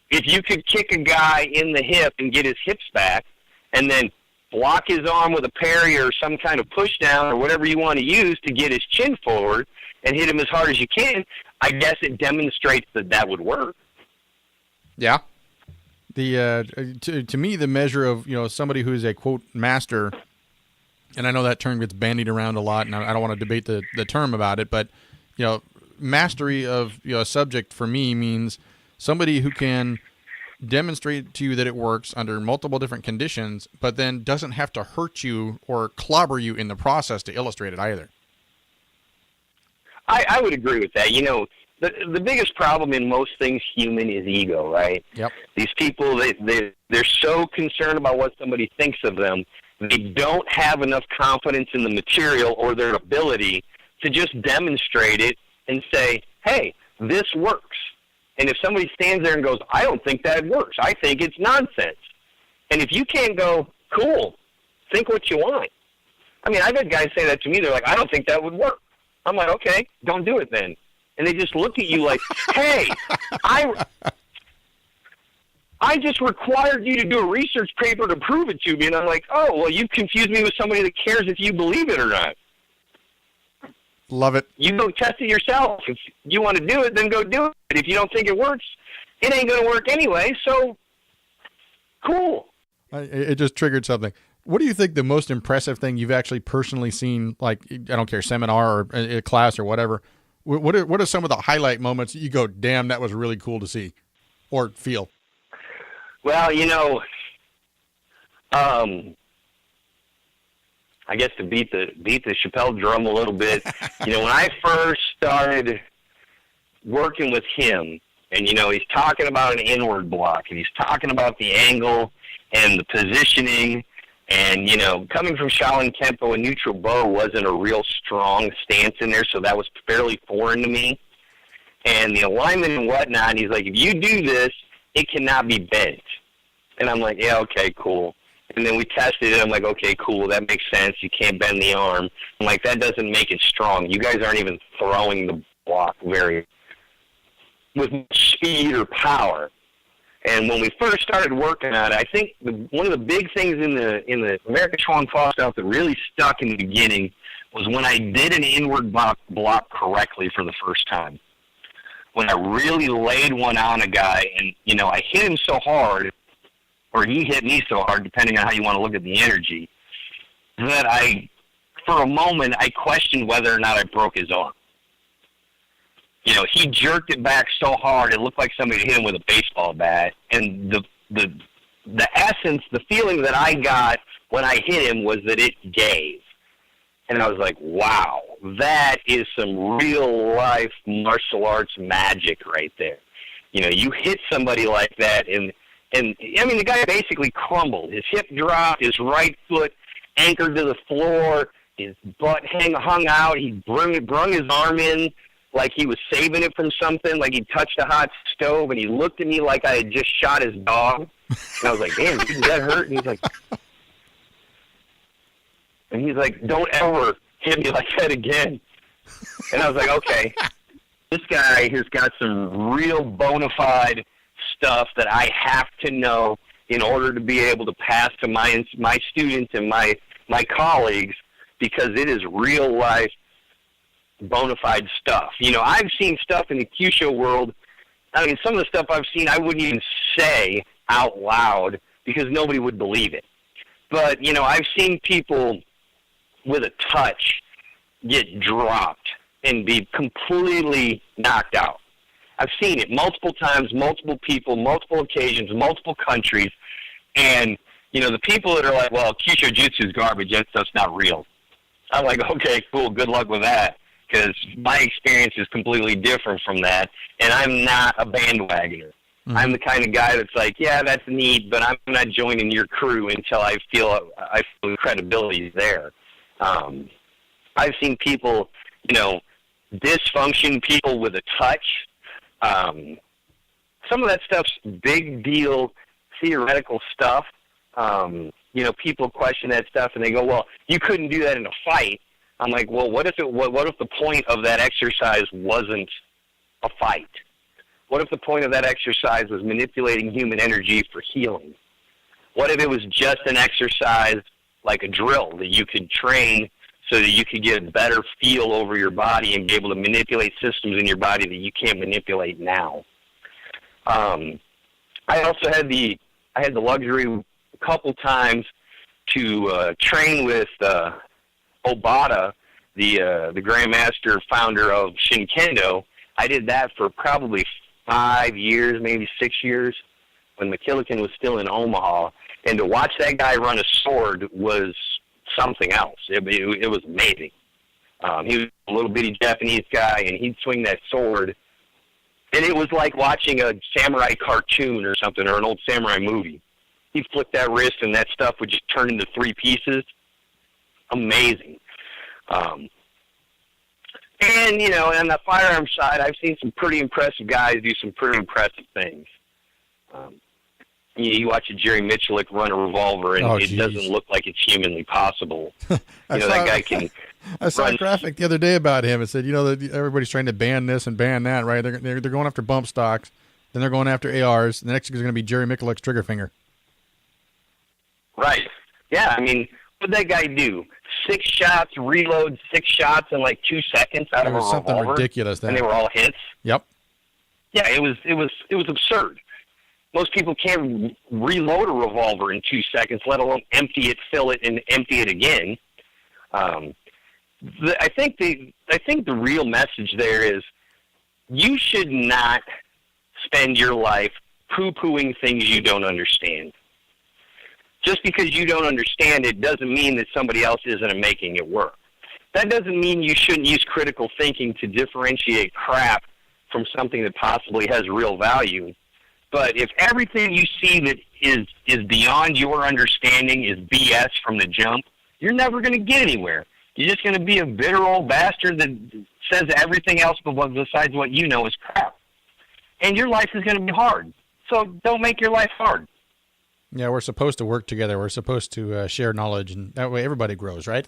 Speaker 3: if you could kick a guy in the hip and get his hips back, and then block his arm with a parry or some kind of push down or whatever you want to use to get his chin forward and hit him as hard as you can, I guess it demonstrates that would work.
Speaker 1: Yeah. The to me, the measure of somebody who is a quote master, and I know that term gets bandied around a lot, and I don't want to debate the term about it, but mastery of a subject for me means somebody who can demonstrate to you that it works under multiple different conditions, but then doesn't have to hurt you or clobber you in the process to illustrate it either.
Speaker 3: I I would agree with that. You know, the biggest problem in most things human is ego, right?
Speaker 1: Yep.
Speaker 3: These people, they're so concerned about what somebody thinks of them, they don't have enough confidence in the material or their ability to just demonstrate it and say, hey, this works. And if somebody stands there and goes, I don't think that works, I think it's nonsense. And if you can't go, cool, think what you want. I mean, I've had guys say that to me. They're like, I don't think that would work. I'm like, okay, don't do it then. And they just look at you like, hey, I just required you to do a research paper to prove it to me. And I'm like, oh, well, you confused me with somebody that cares if you believe it or not.
Speaker 1: Love it.
Speaker 3: You go test it yourself. If you want to do it, then go do it. If you don't think it works, it ain't going to work anyway, so cool.
Speaker 1: It just triggered something. What do you think the most impressive thing you've actually personally seen, like, I don't care, seminar or a class or whatever, what are some of the highlight moments that you go, damn, that was really cool to see or feel?
Speaker 3: Well, you know, I guess to beat the Chappelle drum a little bit, you know, when I first started working with him, and, you know, he's talking about an inward block, and he's talking about the angle and the positioning, and, you know, coming from Shaolin Kempo, a neutral bow wasn't a real strong stance in there, so that was fairly foreign to me. And the alignment and whatnot, he's like, if you do this, it cannot be bent. And I'm like, yeah, okay, cool. And then we tested it. I'm like, okay, cool, that makes sense. You can't bend the arm. I'm like, that doesn't make it strong. You guys aren't even throwing the block with speed or power. And when we first started working on it, I think one of the big things in the American Chuan Fa stuff that really stuck in the beginning was when I did an inward block correctly for the first time. When I really laid one on a guy and, you know, I hit him so hard, or he hit me so hard, depending on how you want to look at the energy, that for a moment, I questioned whether or not I broke his arm. You know, he jerked it back so hard, it looked like somebody hit him with a baseball bat. And the essence, the feeling that I got when I hit him was that it gave. And I was like, wow, that is some real-life martial arts magic right there. You know, you hit somebody like that, and I mean, the guy basically crumbled. His hip dropped, his right foot anchored to the floor, his butt hung out. He brung his arm in like he was saving it from something, like he touched a hot stove, and he looked at me like I had just shot his dog. And I was like, damn, did that hurt? And he's like, don't ever hit me like that again. And I was like, okay, this guy has got some real bona fide stuff that I have to know in order to be able to pass to my students and my colleagues, because it is real life bona fide stuff. You know, I've seen stuff in the Kyusho world. I mean, some of the stuff I've seen I wouldn't even say out loud because nobody would believe it. But, you know, I've seen people with a touch get dropped and be completely knocked out. I've seen it multiple times, multiple people, multiple occasions, multiple countries. And, you know, the people that are like, well, Kyusho Jutsu is garbage, that stuff's not real. I'm like, okay, cool, good luck with that, because my experience is completely different from that, and I'm not a bandwagoner. Mm-hmm. I'm the kind of guy that's like, yeah, that's neat, but I'm not joining your crew until I feel credibility is there. I've seen people, you know, dysfunction people with a touch. Some of that stuff's big deal theoretical stuff. You know, people question that stuff and they go, well, you couldn't do that in a fight. I'm like, well, what if the point of that exercise wasn't a fight? What if the point of that exercise was manipulating human energy for healing? What if it was just an exercise like a drill that you could train so that you could get a better feel over your body and be able to manipulate systems in your body that you can't manipulate now? I also had the luxury a couple times to train with Obata, the Grandmaster founder of Shinkendo. I did that for probably 5 years, maybe 6 years, when McKillican was still in Omaha. And to watch that guy run a sword was something else. It was amazing. He was a little bitty Japanese guy, and he'd swing that sword, and it was like watching a samurai cartoon or something, or an old samurai movie. He'd flick that wrist, and that stuff would just turn into 3 pieces. Amazing. And, you know, on the firearms side, I've seen some pretty impressive guys do some pretty impressive things. You watch a Jerry Michalik run a revolver, and it doesn't look like it's humanly possible. That guy can.
Speaker 1: I saw a graphic the other day about him. It said, you know, that everybody's trying to ban this and ban that, right? They're going after bump stocks, then they're going after ARs. The next is going to be Jerry Michalik's trigger finger.
Speaker 3: Right. Yeah. I mean, what'd that guy do? 6 shots, reload 6 shots in like 2 seconds out of a revolver.
Speaker 1: Something ridiculous.
Speaker 3: And they were all hits.
Speaker 1: Yep.
Speaker 3: Yeah, it was absurd. Most people can't reload a revolver in 2 seconds, let alone empty it, fill it, and empty it again. I think the real message there is you should not spend your life poo-pooing things you don't understand. Just because you don't understand it doesn't mean that somebody else isn't making it work. That doesn't mean you shouldn't use critical thinking to differentiate crap from something that possibly has real value. But if everything you see that is beyond your understanding is BS from the jump, you're never going to get anywhere. You're just going to be a bitter old bastard that says everything else besides what you know is crap. And your life is going to be hard. So don't make your life hard.
Speaker 1: Yeah, we're supposed to work together. We're supposed to share knowledge, and that way everybody grows, right?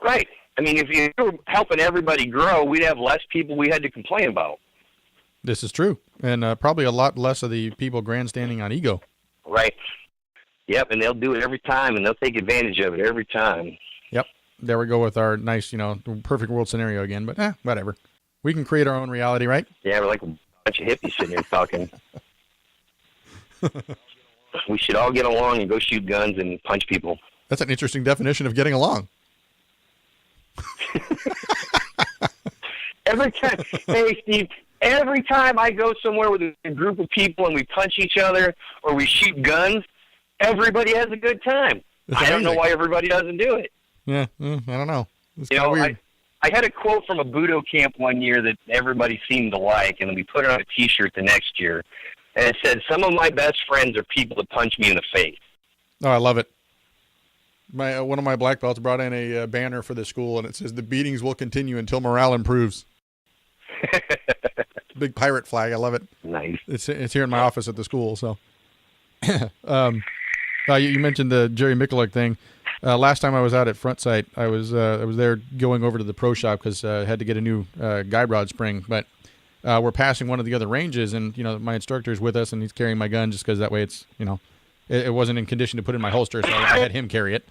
Speaker 3: Right. I mean, if you were helping everybody grow, we'd have less people we had to complain about.
Speaker 1: This is true, and probably a lot less of the people grandstanding on ego.
Speaker 3: Right. Yep, and they'll do it every time, and they'll take advantage of it every time.
Speaker 1: Yep. There we go with our nice, perfect world scenario again, but whatever. We can create our own reality, right?
Speaker 3: Yeah, we're like a bunch of hippies sitting here talking. We should all get along and go shoot guns and punch people.
Speaker 1: That's an interesting definition of getting along.
Speaker 3: Every time, hey, Steve, every time I go somewhere with a group of people and we punch each other or we shoot guns, everybody has a good time. I don't know why everybody doesn't do it.
Speaker 1: Yeah, I don't know. It's
Speaker 3: weird. I had a quote from a Butoh Camp one year that everybody seemed to like, and we put it on a T-shirt the next year. And it said, "Some of my best friends are people that punch me in the face."
Speaker 1: Oh, I love it. One of my black belts brought in a banner for the school, and it says, "The beatings will continue until morale improves." Big pirate flag. I love it.
Speaker 3: Nice.
Speaker 1: It's here in my office at the school. So, you mentioned the Jerry Michalik thing. Last time I was out at Front Sight, I was there going over to the pro shop because I had to get a new guide rod spring, but. We're passing one of the other ranges, and my instructor's with us, and he's carrying my gun just because that way it's it wasn't in condition to put in my holster, so I had him carry it.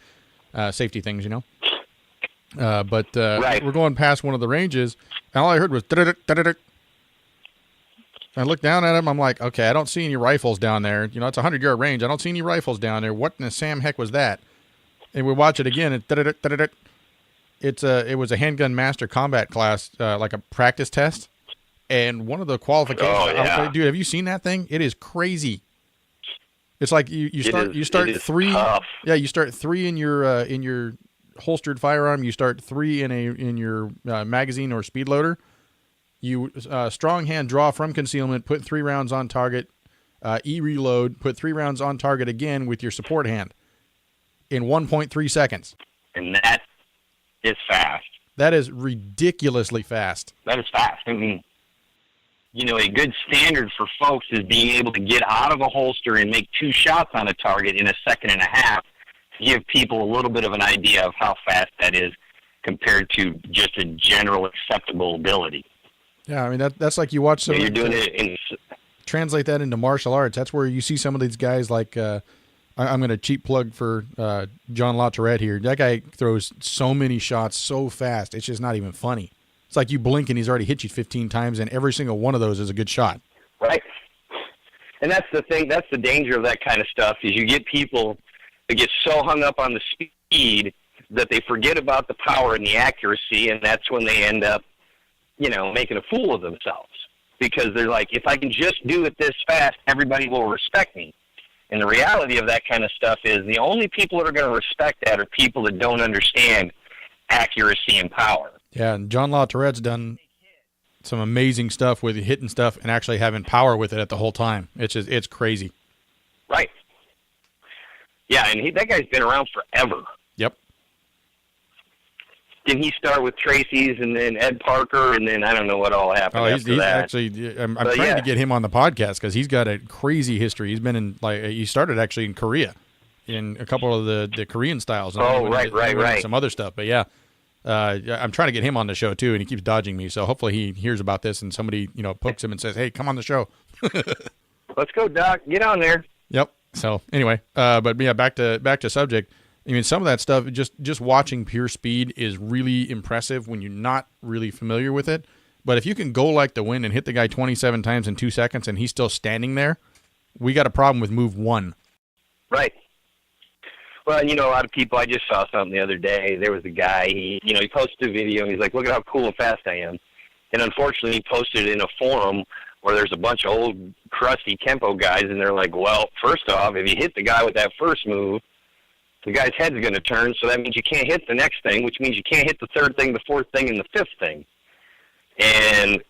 Speaker 1: Safety things, But
Speaker 3: right.
Speaker 1: We're going past one of the ranges, and all I heard was da-da-da-da-da. I looked down at him. I'm like, okay, I don't see any rifles down there. It's a 100-yard range. I don't see any rifles down there. What in the Sam heck was that? And we watch it again, and da-da-da-da-da. It was a handgun master combat class, like a practice test. And one of the qualifications, dude, have you seen that thing? It is crazy. It's like you start 3.
Speaker 3: Tough.
Speaker 1: Yeah, you start 3 in your holstered firearm. You start 3 in your magazine or speed loader. You strong hand draw from concealment, put 3 rounds on target. E-reload, put 3 rounds on target again with your support hand in 1.3 seconds.
Speaker 3: And that is fast.
Speaker 1: That is ridiculously fast.
Speaker 3: That is fast. I mean, a good standard for folks is being able to get out of a holster and make 2 shots on a target in a second and a half to give people a little bit of an idea of how fast that is compared to just a general acceptable ability.
Speaker 1: Yeah, I mean, that's like you watch some.
Speaker 3: You're doing it
Speaker 1: translate that into martial arts. That's where you see some of these guys like, I'm going to cheap plug for John LaTourette here. That guy throws so many shots so fast, it's just not even funny. It's like you blink and he's already hit you 15 times, and every single one of those is a good shot.
Speaker 3: Right. And that's the thing. That's the danger of that kind of stuff is you get people that get so hung up on the speed that they forget about the power and the accuracy, and that's when they end up, making a fool of themselves. Because they're like, if I can just do it this fast, everybody will respect me. And the reality of that kind of stuff is the only people that are going to respect that are people that don't understand accuracy and power.
Speaker 1: Yeah, and John LaTourrette's done some amazing stuff with hitting stuff and actually having power with it at the whole time. It's crazy.
Speaker 3: Right. Yeah, and that guy's been around forever.
Speaker 1: Yep.
Speaker 3: Didn't he start with Tracy's and then Ed Parker and then I don't know what all happened
Speaker 1: he's
Speaker 3: after that.
Speaker 1: Actually, I'm trying to get him on the podcast because he's got a crazy history. He's been in, he started actually in Korea in a couple of the Korean styles. And
Speaker 3: right.
Speaker 1: Some other stuff. But yeah, I'm trying to get him on the show too, and he keeps dodging me. So hopefully he hears about this and somebody, pokes him and says, hey, come on the show.
Speaker 3: Let's go, Doc. Get on there.
Speaker 1: Yep. So anyway, but yeah, back to subject. I mean, some of that stuff, just watching pure speed is really impressive when you're not really familiar with it. But if you can go like the wind and hit the guy 27 times in 2 seconds and he's still standing there, we got a problem with move 1.
Speaker 3: Right. Well, and a lot of people, I just saw something the other day. There was a guy, he posted a video and he's like, look at how cool and fast I am. And unfortunately, he posted it in a forum where there's a bunch of old, crusty Kempo guys, and they're like, well, first off, if you hit the guy with that first move, the guy's head's going to turn, so that means you can't hit the next thing, which means you can't hit the third thing, the fourth thing, and the fifth thing. And,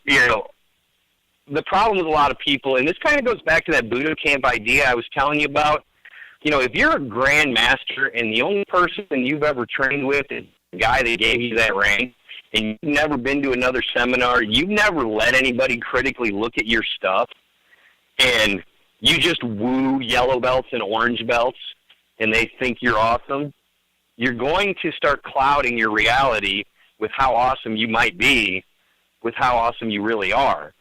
Speaker 3: the problem with a lot of people, and this kind of goes back to that Butoh Camp idea I was telling you about, if you're a grandmaster and the only person you've ever trained with is the guy that gave you that rank, and you've never been to another seminar, you've never let anybody critically look at your stuff, and you just woo yellow belts and orange belts, and they think you're awesome, you're going to start clouding your reality with how awesome you might be, with how awesome you really are.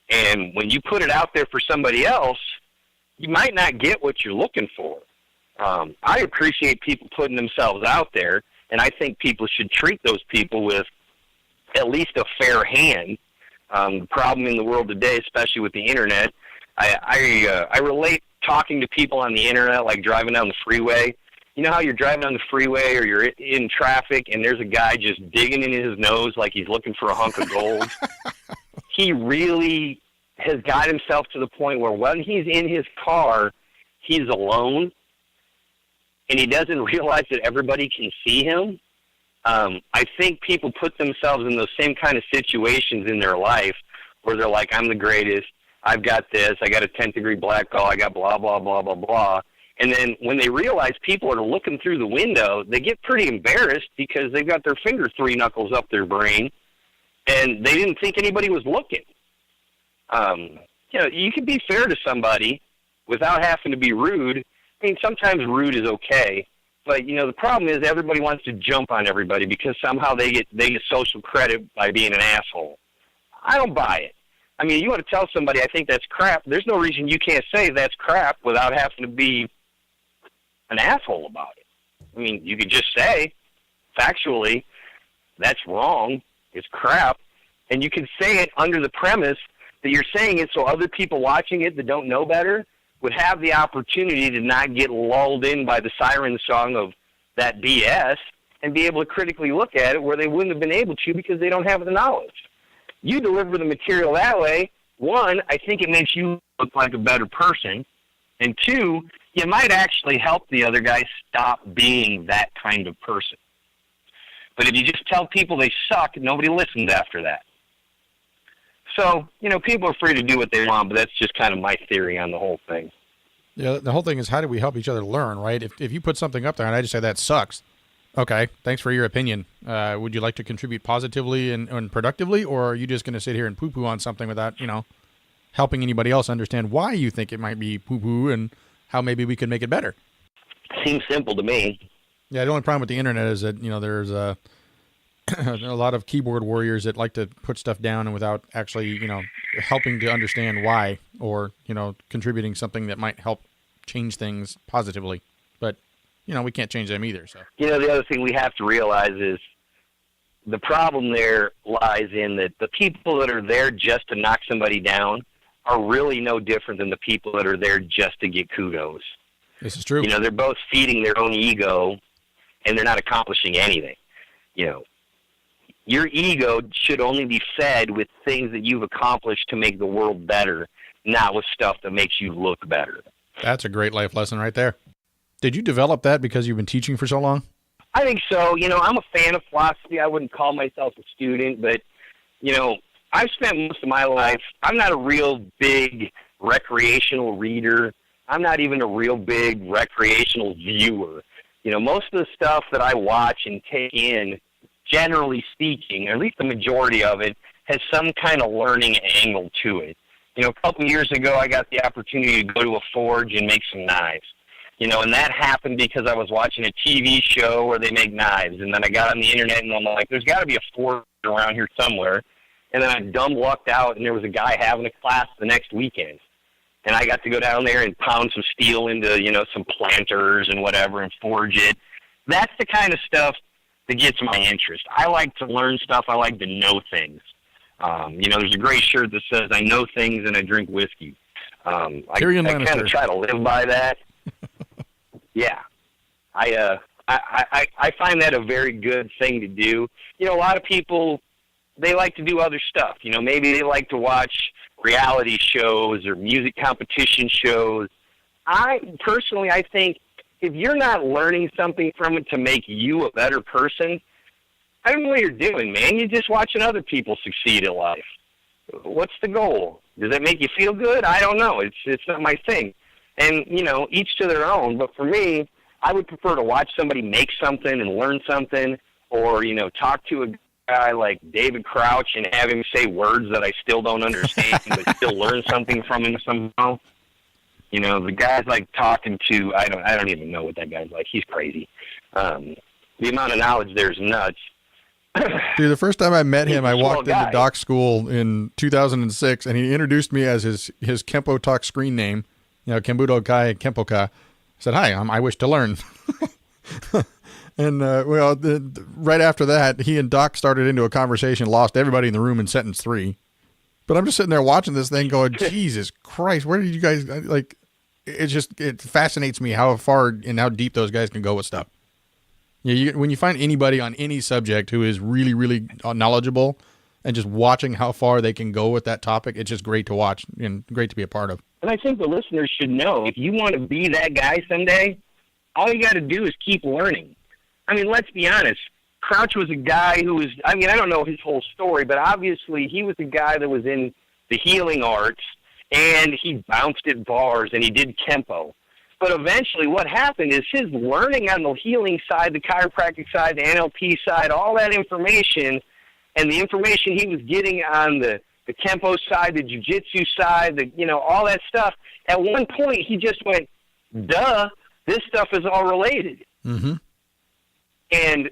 Speaker 3: And when you put it out there for somebody else, you might not get what you're looking for. I appreciate people putting themselves out there, and I think people should treat those people with at least a fair hand. The problem in the world today, especially with the internet, I relate talking to people on the internet, like driving down the freeway. You know how you're driving down the freeway or you're in traffic and there's a guy just digging in his nose like he's looking for a hunk of gold? He really has got himself to the point where when he's in his car, he's alone, and he doesn't realize that everybody can see him. I think people put themselves in those same kind of situations in their life where they're like, I'm the greatest, I've got this, I got a 10th-degree black belt, I got blah, blah, blah, blah, blah. And then when they realize people are looking through the window, they get pretty embarrassed because they've got their finger 3 knuckles up their brain, and they didn't think anybody was looking. You can be fair to somebody without having to be rude. I mean, sometimes rude is okay, but the problem is everybody wants to jump on everybody because somehow they get social credit by being an asshole. I don't buy it. I mean, you want to tell somebody I think that's crap, there's no reason you can't say that's crap without having to be an asshole about it. I mean, you could just say, factually, that's wrong, it's crap, and you can say it under the premise that you're saying it so other people watching it that don't know better would have the opportunity to not get lulled in by the siren song of that BS and be able to critically look at it where they wouldn't have been able to because they don't have the knowledge. You deliver the material that way, 1, I think it makes you look like a better person, and 2, you might actually help the other guy stop being that kind of person. But if you just tell people they suck, nobody listens after that. So, people are free to do what they want, but that's just kind of my theory on the whole thing.
Speaker 1: Yeah, the whole thing is how do we help each other learn, right? If you put something up there and I just say that sucks, okay, thanks for your opinion. Would you like to contribute positively and productively, or are you just going to sit here and poo-poo on something without, helping anybody else understand why you think it might be poo-poo and how maybe we could make it better?
Speaker 3: Seems simple to me.
Speaker 1: Yeah, the only problem with the internet is that, there's a lot of keyboard warriors that like to put stuff down and without actually, helping to understand why or, contributing something that might help change things positively. But, we can't change them either. So
Speaker 3: the other thing we have to realize is the problem there lies in that the people that are there just to knock somebody down are really no different than the people that are there just to get kudos.
Speaker 1: This is true.
Speaker 3: They're both feeding their own ego, and they're not accomplishing anything. Your ego should only be fed with things that you've accomplished to make the world better, not with stuff that makes you look better.
Speaker 1: That's a great life lesson right there. Did you develop that because you've been teaching for so long?
Speaker 3: I think so. I'm a fan of philosophy. I wouldn't call myself a student, but, I've spent most of my life, I'm not a real big recreational reader. I'm not even a real big recreational viewer. Most of the stuff that I watch and take in, generally speaking, or at least the majority of it, has some kind of learning angle to it. A couple of years ago, I got the opportunity to go to a forge and make some knives. And that happened because I was watching a TV show where they make knives. And then I got on the internet and I'm like, there's got to be a forge around here somewhere. And then I dumb lucked out and there was a guy having a class the next weekend. And I got to go down there and pound some steel into, some planters and whatever and forge it. That's the kind of stuff that gets my interest. I like to learn stuff. I like to know things. There's a great shirt that says, I know things and I drink whiskey. I kind of try to live by that. Yeah. I find that a very good thing to do. A lot of people, they like to do other stuff. Maybe they like to watch reality shows or music competition shows. I think if you're not learning something from it to make you a better person, I don't know what you're doing, man. You're just watching other people succeed in life. What's the goal? Does that make you feel good? I don't know. It's not my thing. And, each to their own. But for me, I would prefer to watch somebody make something and learn something, or, talk to a guy like David Crouch and have him say words that I still don't understand, but still learn something from him somehow. The guy's like talking to, I don't even know what that guy's like. He's crazy. The amount of knowledge there is nuts.
Speaker 1: Dude, the first time I met him, I walked into doc school in 2006, and he introduced me as his Kempo Talk screen name, Kembudo Kai Kempoka. I said, hi, I wish to learn. And, right after that, he and Doc started into a conversation, lost everybody in the room in sentence 3. But I'm just sitting there watching this thing going, Jesus Christ, where did you guys, it fascinates me how far and how deep those guys can go with stuff. When you find anybody on any subject who is really, really knowledgeable and just watching how far they can go with that topic, it's just great to watch and great to be a part of.
Speaker 3: And I think the listeners should know, if you want to be that guy someday, all you got to do is keep learning. I mean, let's be honest. Crouch was a guy who was, I don't know his whole story, but obviously he was a guy that was in the healing arts, and he bounced at bars, and he did Kempo. But eventually what happened is his learning on the healing side, the chiropractic side, the NLP side, all that information, and the information he was getting on the Kempo side, the jiu-jitsu side, all that stuff, at one point he just went, duh, this stuff is all related.
Speaker 1: Mm-hmm.
Speaker 3: And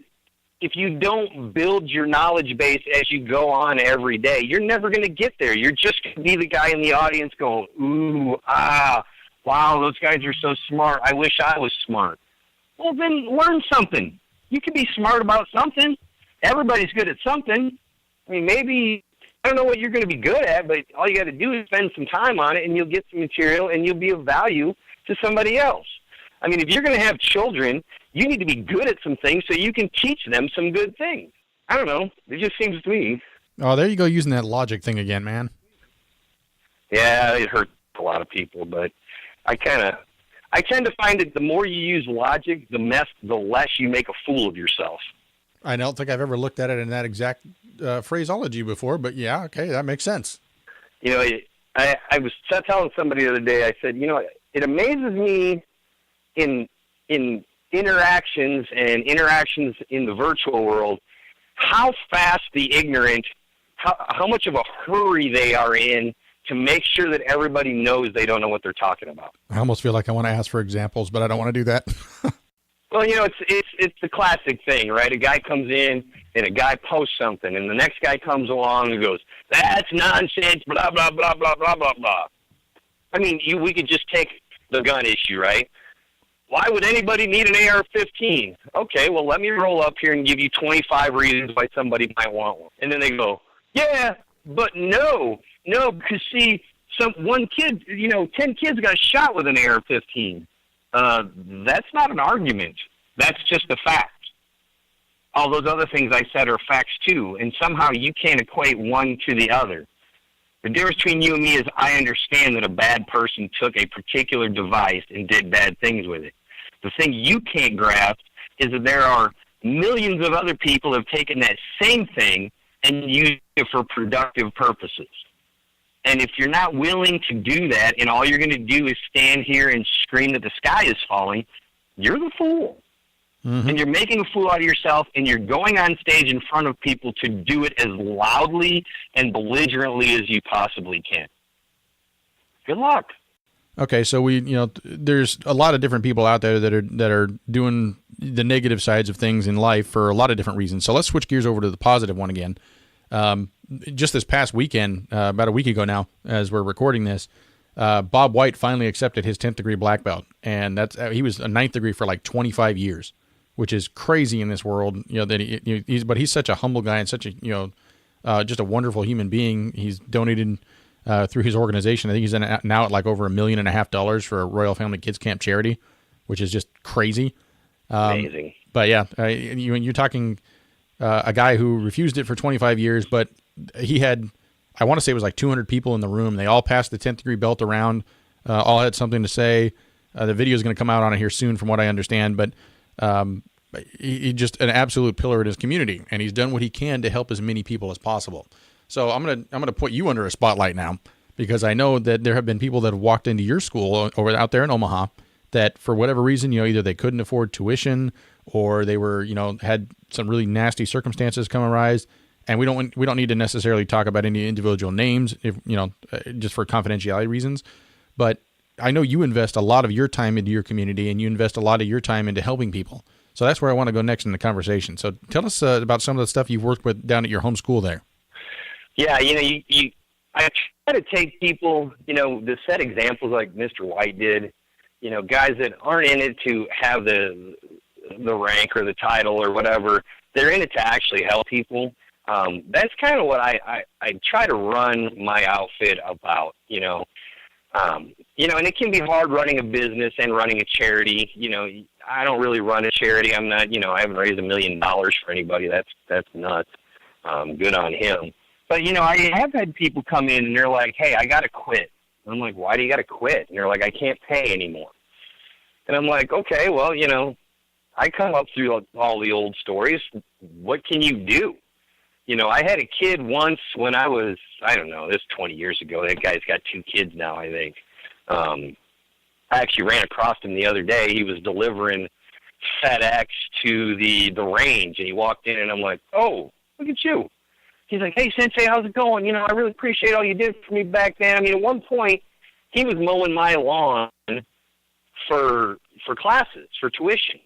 Speaker 3: if you don't build your knowledge base as you go on every day, you're never going to get there. You're just going to be the guy in the audience going, ooh, wow, those guys are so smart. I wish I was smart. Well, then learn something. You can be smart about something. Everybody's good at something. I mean, maybe, I don't know what you're going to be good at, but all you got to do is spend some time on it, and you'll get some material, and you'll be of value to somebody else. I mean, if you're going to have children, you need to be good at some things so you can teach them some good things. I don't know. It just seems to me.
Speaker 1: Oh, there you go, using that logic thing again, man.
Speaker 3: Yeah, it hurts a lot of people, but I tend to find that the more you use logic, the less you make a fool of yourself.
Speaker 1: I don't think I've ever looked at it in that exact phraseology before, but yeah, okay, that makes sense.
Speaker 3: I was telling somebody the other day, I said, it amazes me in interactions in the virtual world, how fast the ignorant, how much of a hurry they are in to make sure that everybody knows they don't know what they're talking about.
Speaker 1: I almost feel like I want to ask for examples, but I don't want to do that.
Speaker 3: Well, it's the classic thing, right? A guy comes in and a guy posts something, and the next guy comes along and goes, "That's nonsense, blah, blah, blah, blah, blah, blah, blah." I mean, we could just take the gun issue, right? Why would anybody need an AR-15? Okay, well, let me roll up here and give you 25 reasons why somebody might want one. And then they go, yeah, but no, because see, one kid, 10 kids got shot with an AR-15. That's not an argument. That's just a fact. All those other things I said are facts too, and somehow you can't equate one to the other. The difference between you and me is I understand that a bad person took a particular device and did bad things with it. The thing you can't grasp is that there are millions of other people have taken that same thing and used it for productive purposes. And if you're not willing to do that, and all you're going to do is stand here and scream that the sky is falling, you're the fool. Mm-hmm. And you're making a fool out of yourself, and you're going on stage in front of people to do it as loudly and belligerently as you possibly can. Good luck.
Speaker 1: Okay, so there's a lot of different people out there that are doing the negative sides of things in life for a lot of different reasons. So let's switch gears over to the positive one again. Just this past weekend, about a week ago now, as we're recording this, Bob White finally accepted his 10th degree black belt, and he was a 9th degree for like 25 years, which is crazy in this world. That but he's such a humble guy and such a just a wonderful human being. He's donated through his organization. I think he's now at like over $1.5 million for a Royal Family Kids Camp charity, which is just crazy.
Speaker 3: Amazing.
Speaker 1: But yeah, you're talking a guy who refused it for 25 years, but he had, I want to say it was like 200 people in the room. They all passed the 10th degree belt around, all had something to say. The video is going to come out on it here soon from what I understand, but he's just an absolute pillar in his community, and he's done what he can to help as many people as possible. So I'm gonna put you under a spotlight now, because I know that there have been people that have walked into your school out there in Omaha that for whatever reason, either they couldn't afford tuition or they were, had some really nasty circumstances come arise. And we don't need to necessarily talk about any individual names, if just for confidentiality reasons. But I know you invest a lot of your time into your community, and you invest a lot of your time into helping people. So that's where I want to go next in the conversation. So tell us about some of the stuff you've worked with down at your home school there.
Speaker 3: Yeah, I try to take people, to set examples like Mr. White did, guys that aren't in it to have the rank or the title or whatever. They're in it to actually help people. That's kind of what I try to run my outfit about, and it can be hard running a business and running a charity. I don't really run a charity. I'm not, I haven't raised $1 million for anybody. That's nuts. Good on him. But, I have had people come in and they're like, hey, I got to quit. And I'm like, why do you got to quit? And they're like, I can't pay anymore. And I'm like, okay, well, I come up through all the old stories. What can you do? I had a kid once when I was, I don't know, this 20 years ago. That guy's got 2 kids now, I think. I actually ran across him the other day. He was delivering FedEx to the range, and he walked in, and I'm like, oh, look at you. He's like, hey, Sensei, how's it going? I really appreciate all you did for me back then. I mean, at one point, he was mowing my lawn for classes, for tuition.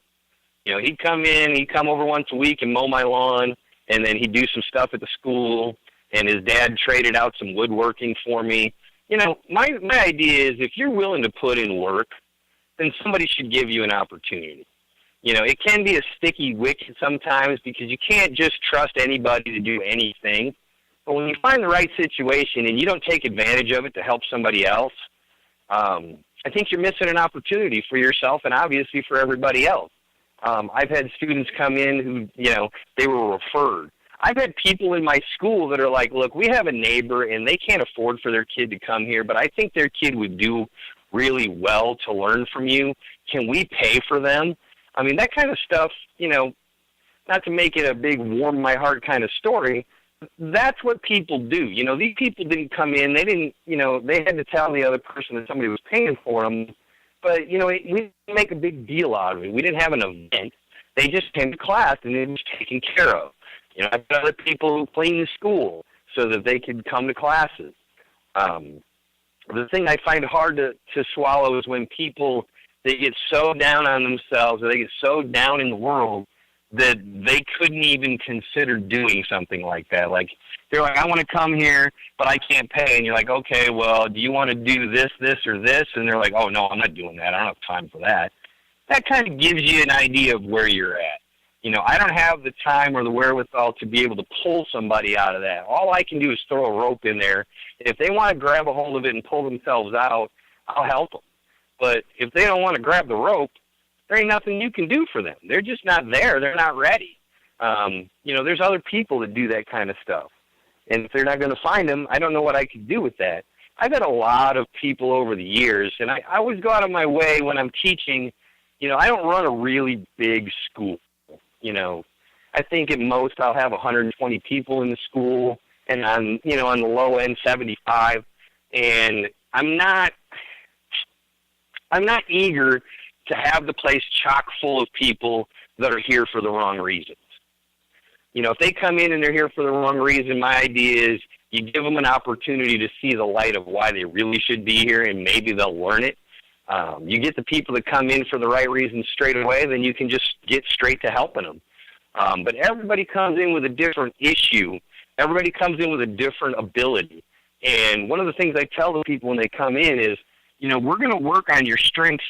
Speaker 3: He'd come over once a week and mow my lawn, and then he'd do some stuff at the school, and his dad traded out some woodworking for me. My idea is if you're willing to put in work, then somebody should give you an opportunity. It can be a sticky wicket sometimes because you can't just trust anybody to do anything. But when you find the right situation and you don't take advantage of it to help somebody else, I think you're missing an opportunity for yourself and obviously for everybody else. I've had students come in who, they were referred. I've had people in my school that are like, look, we have a neighbor and they can't afford for their kid to come here, but I think their kid would do really well to learn from you. Can we pay for them? I mean, that kind of stuff, not to make it a big warm my heart kind of story, that's what people do. These people didn't come in. They didn't, they had to tell the other person that somebody was paying for them. But, we didn't make a big deal out of it. We didn't have an event. They just came to class and they were taken care of. I've got other people who clean the school so that they could come to classes. The thing I find hard to swallow is when people, they get so down on themselves or they get so down in the world that they couldn't even consider doing something like that. Like, they're like, I want to come here, but I can't pay. And you're like, okay, well, do you want to do this, or this? And they're like, oh, no, I'm not doing that. I don't have time for that. That kind of gives you an idea of where you're at. I don't have the time or the wherewithal to be able to pull somebody out of that. All I can do is throw a rope in there. If they want to grab a hold of it and pull themselves out, I'll help them. But if they don't want to grab the rope, there ain't nothing you can do for them. They're just not there. They're not ready. There's other people that do that kind of stuff. And if they're not going to find them, I don't know what I could do with that. I've had a lot of people over the years, and I always go out of my way when I'm teaching. I don't run a really big school. I think at most I'll have 120 people in the school, and on the low end 75. And I'm not eager to have the place chock full of people that are here for the wrong reasons. If they come in and they're here for the wrong reason, my idea is you give them an opportunity to see the light of why they really should be here, and maybe they'll learn it. You get the people that come in for the right reasons straight away, then you can just get straight to helping them. But everybody comes in with a different issue. Everybody comes in with a different ability. And one of the things I tell the people when they come in is, we're going to work on your strengths,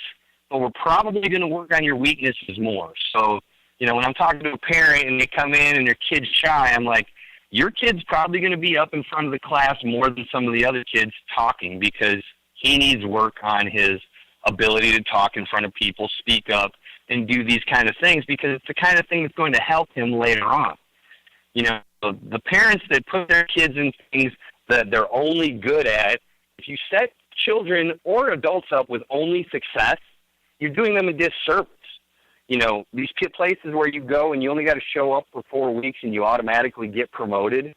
Speaker 3: but we're probably going to work on your weaknesses more. So, when I'm talking to a parent and they come in and their kid's shy, I'm like, your kid's probably going to be up in front of the class more than some of the other kids talking, because he needs work on his ability to talk in front of people, speak up, and do these kind of things, because it's the kind of thing that's going to help him later on. The parents that put their kids in things that they're only good at, if you set children or adults up with only success, you're doing them a disservice. These places where you go and you only got to show up for 4 weeks and you automatically get promoted.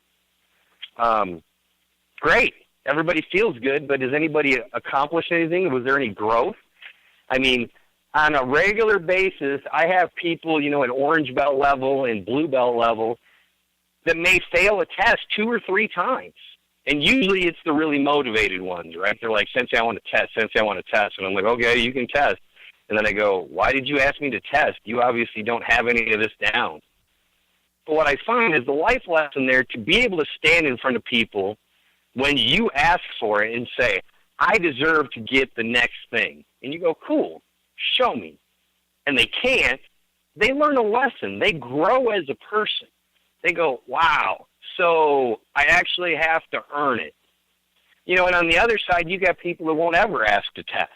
Speaker 3: Great. Everybody feels good, but has anybody accomplished anything? Was there any growth? I mean, on a regular basis, I have people, at orange belt level and blue belt level that may fail a test 2 or 3 times. And usually it's the really motivated ones, right? They're like, Sensei, I want to test. Sensei, I want to test. And I'm like, okay, you can test. And then I go, why did you ask me to test? You obviously don't have any of this down. But what I find is the life lesson there to be able to stand in front of people when you ask for it and say, I deserve to get the next thing. And you go, cool, show me. And they can't. They learn a lesson. They grow as a person. They go, wow, so I actually have to earn it. And on the other side, you got people that won't ever ask to test.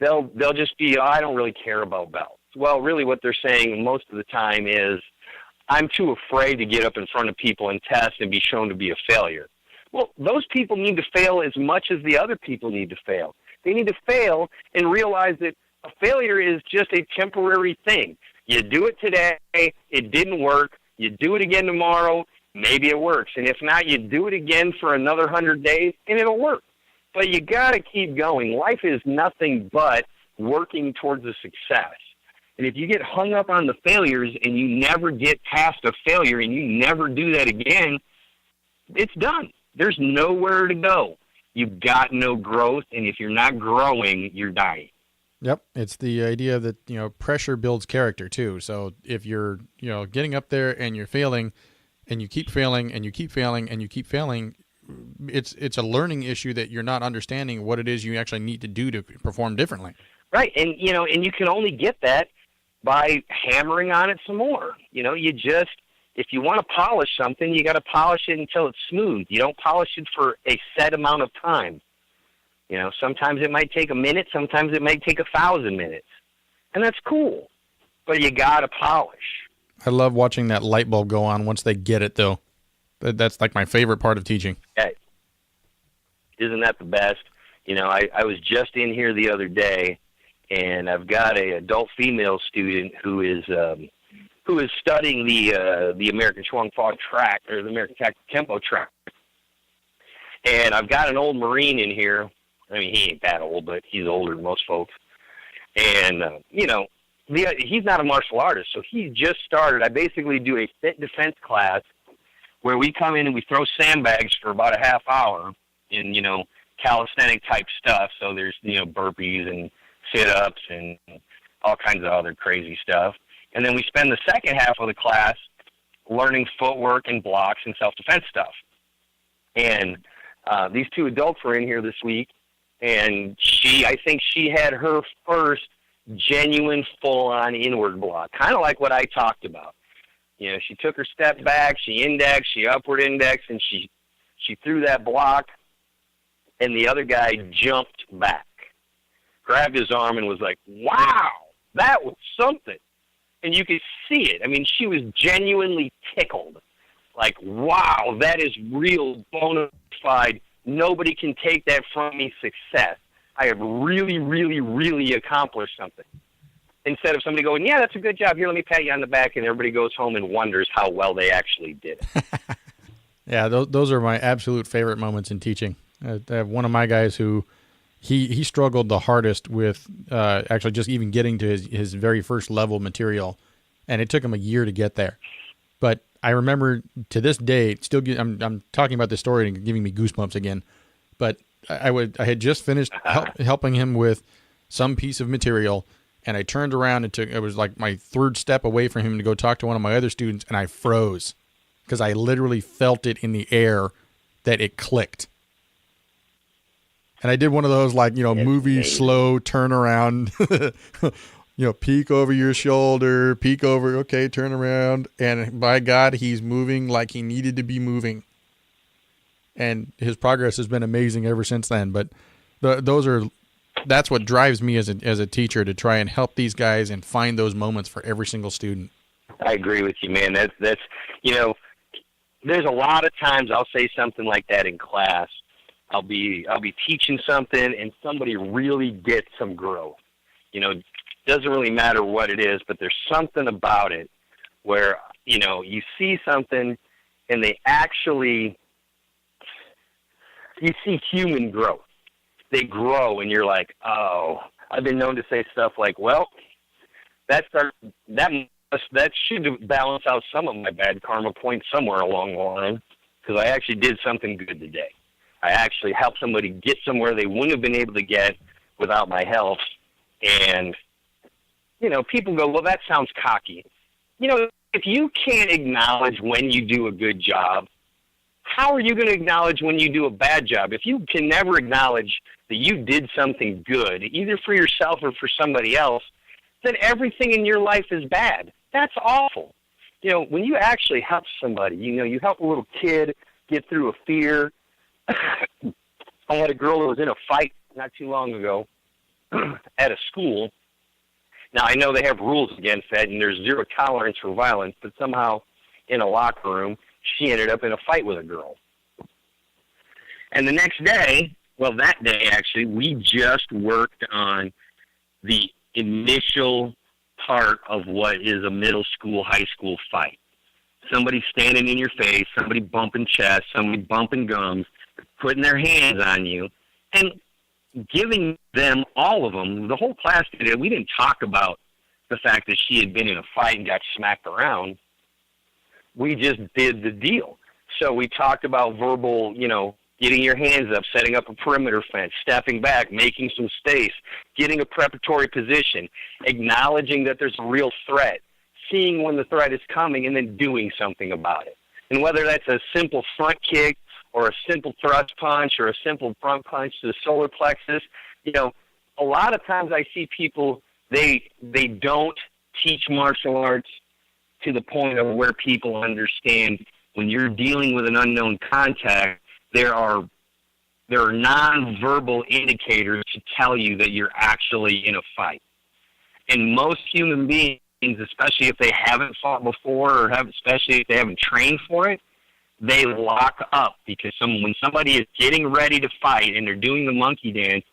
Speaker 3: They'll just be, I don't really care about belts. Well, really what they're saying most of the time is, I'm too afraid to get up in front of people and test and be shown to be a failure. Well, those people need to fail as much as the other people need to fail. They need to fail and realize that a failure is just a temporary thing. You do it today, it didn't work. You do it again tomorrow, maybe it works. And if not, you do it again for another 100 days, and it'll work. But you got to keep going. Life is nothing but working towards a success. And if you get hung up on the failures and you never get past a failure and you never do that again, it's done. There's nowhere to go. You've got no growth, and if you're not growing, you're dying.
Speaker 1: Yep. It's the idea that, pressure builds character too. So if you're, getting up there and you're failing and you keep failing and you keep failing and you keep failing, it's a learning issue that you're not understanding what it is you actually need to do to perform differently.
Speaker 3: Right. And, and you can only get that by hammering on it some more. If you want to polish something, you got to polish it until it's smooth. You don't polish it for a set amount of time. Sometimes it might take a minute, sometimes it might take 1,000 minutes. And that's cool. But you got to polish.
Speaker 1: I love watching that light bulb go on once they get it, though. That's like my favorite part of teaching.
Speaker 3: Hey, isn't that the best? I was just in here the other day, and I've got an adult female student who is studying the American Chuang Fa track, or the American Kempo track. And I've got an old Marine in here. I mean, he ain't that old, but he's older than most folks. And, he's not a martial artist, so he just started. I basically do a fit defense class where we come in and we throw sandbags for about a half hour in, calisthenic type stuff. So there's, burpees and sit-ups and all kinds of other crazy stuff. And then we spend the second half of the class learning footwork and blocks and self-defense stuff. And these 2 adults were in here this week, and I think she had her first genuine full-on inward block, kind of like what I talked about. She took her step back, she indexed, she upward indexed, and she threw that block, and the other guy jumped back, grabbed his arm, and was like, wow, that was something. And you could see it. I mean, she was genuinely tickled. Like, wow, that is real bona fide. Nobody can take that from me success. I have really, really, really accomplished something. instead of somebody going, yeah, that's a good job. Here, let me pat you on the back. And everybody goes home and wonders how well they actually did it.
Speaker 1: Yeah, those are my absolute favorite moments in teaching. I have one of my guys who he struggled the hardest with actually just even getting to his very first level material, and it took him a year to get there. But I remember to this day, I'm talking about this story and giving me goosebumps again. But I had just finished helping him with some piece of material, and I turned around and it was like my third step away from him to go talk to one of my other students, and I froze because I literally felt it in the air that it clicked. And I did one of those, like, movie slow turnaround, peek over your shoulder, peek over, okay, turn around. And by God, he's moving like he needed to be moving. And his progress has been amazing ever since then. But that's what drives me as a teacher, to try and help these guys and find those moments for every single student.
Speaker 3: I agree with you, man. That's there's a lot of times I'll say something like that in class. I'll be teaching something and somebody really gets some growth. Doesn't really matter what it is, but there's something about it where, you see something and you see human growth. They grow and you're like, oh, I've been known to say stuff like, well, that should balance out some of my bad karma points somewhere along the line, because I actually did something good today. I actually helped somebody get somewhere they wouldn't have been able to get without my help. And, people go, well, that sounds cocky. If you can't acknowledge when you do a good job, how are you going to acknowledge when you do a bad job? If you can never acknowledge that you did something good, either for yourself or for somebody else, then everything in your life is bad. That's awful. When you actually help somebody, you help a little kid get through a fear. I had a girl that was in a fight not too long ago at a school. Now, I know they have rules against that, and there's zero tolerance for violence, but somehow in a locker room, she ended up in a fight with a girl. And the next day, that day actually, we just worked on the initial part of what is a middle school, high school fight. Somebody standing in your face, somebody bumping chest, somebody bumping gums, putting their hands on you, and giving them, all of them, the whole class did it. We didn't talk about the fact that she had been in a fight and got smacked around. We just did the deal. So we talked about verbal, getting your hands up, setting up a perimeter fence, stepping back, making some space, getting a preparatory position, acknowledging that there's a real threat, seeing when the threat is coming, and then doing something about it. And whether that's a simple front kick or a simple thrust punch or a simple front punch to the solar plexus, a lot of times I see people, they don't teach martial arts to the point of where people understand when you're dealing with an unknown contact, there are nonverbal indicators to tell you that you're actually in a fight. And most human beings, especially if they haven't fought before, especially if they haven't trained for it, they lock up, because when somebody is getting ready to fight and they're doing the monkey dance,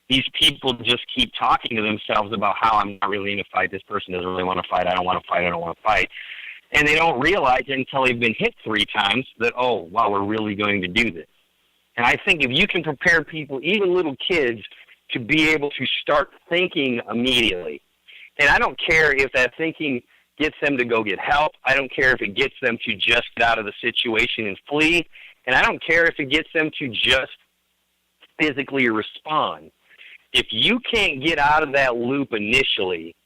Speaker 3: these people just keep talking to themselves about how I'm not really in a fight. This person doesn't really want to fight. I don't want to fight. I don't want to fight. And they don't realize it until they've been hit 3 times that, oh, wow, we're really going to do this. And I think if you can prepare people, even little kids, to be able to start thinking immediately. And I don't care if that thinking gets them to go get help. I don't care if it gets them to just get out of the situation and flee. And I don't care if it gets them to just physically respond. If you can't get out of that loop initially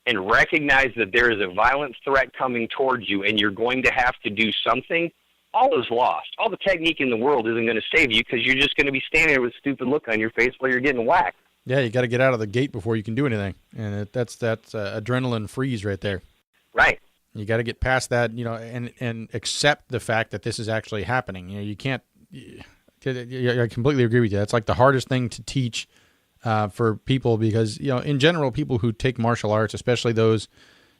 Speaker 3: and recognize that there is a violent threat coming towards you and you're going to have to do something, all is lost. All the technique in the world isn't going to save you, because you're just going to be standing there with a stupid look on your face while you're getting whacked.
Speaker 1: Yeah, you got to get out of the gate before you can do anything. And that's adrenaline freeze right there.
Speaker 3: Right.
Speaker 1: You got to get past that, and accept the fact that this is actually happening. You can't. I completely agree with you. That's like the hardest thing to teach for people, because in general, people who take martial arts, especially those,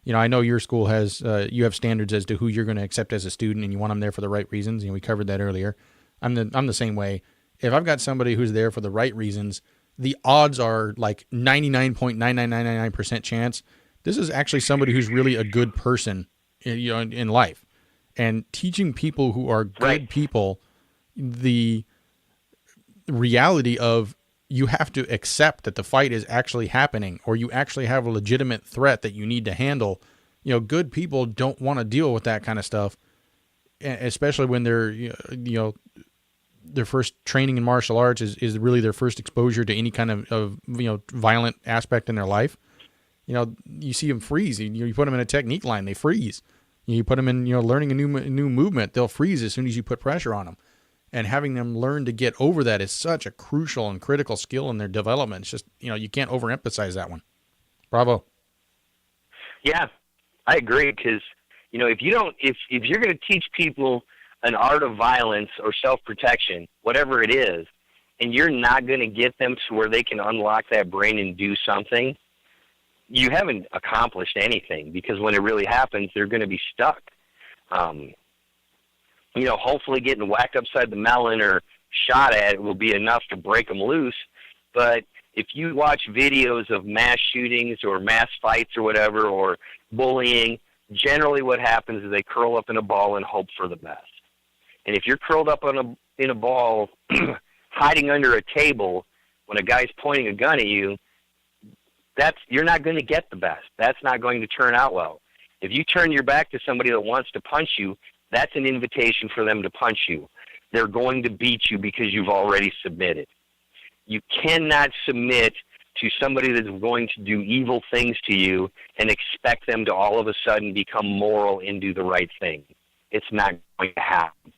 Speaker 1: I know your school has you have standards as to who you're going to accept as a student, and you want them there for the right reasons. We covered that earlier. I'm the same way. If I've got somebody who's there for the right reasons, the odds are like 99.99999% chance This is actually somebody who's really a good person, in life, and teaching people who are good people the reality of you have to accept that the fight is actually happening, or you actually have a legitimate threat that you need to handle. Good people don't want to deal with that kind of stuff, especially when they're, their first training in martial arts is really their first exposure to any kind of violent aspect in their life. You see them freeze. You put them in a technique line, they freeze. You put them in, learning a new movement, they'll freeze as soon as you put pressure on them. And having them learn to get over that is such a crucial and critical skill in their development. It's just, you can't overemphasize that one. Bravo.
Speaker 3: Yeah, I agree. Because, if you're going to teach people an art of violence or self-protection, whatever it is, and you're not going to get them to where they can unlock that brain and do something, you haven't accomplished anything, because when it really happens, they're going to be stuck. Hopefully getting whacked upside the melon or shot at will be enough to break them loose. But if you watch videos of mass shootings or mass fights or whatever, or bullying, generally what happens is they curl up in a ball and hope for the best. And if you're curled up in a ball, hiding under a table when a guy's pointing a gun at you, you're not going to get the best. That's not going to turn out well. If you turn your back to somebody that wants to punch you, that's an invitation for them to punch you. They're going to beat you because you've already submitted. You cannot submit to somebody that's going to do evil things to you and expect them to all of a sudden become moral and do the right thing. It's not going to happen.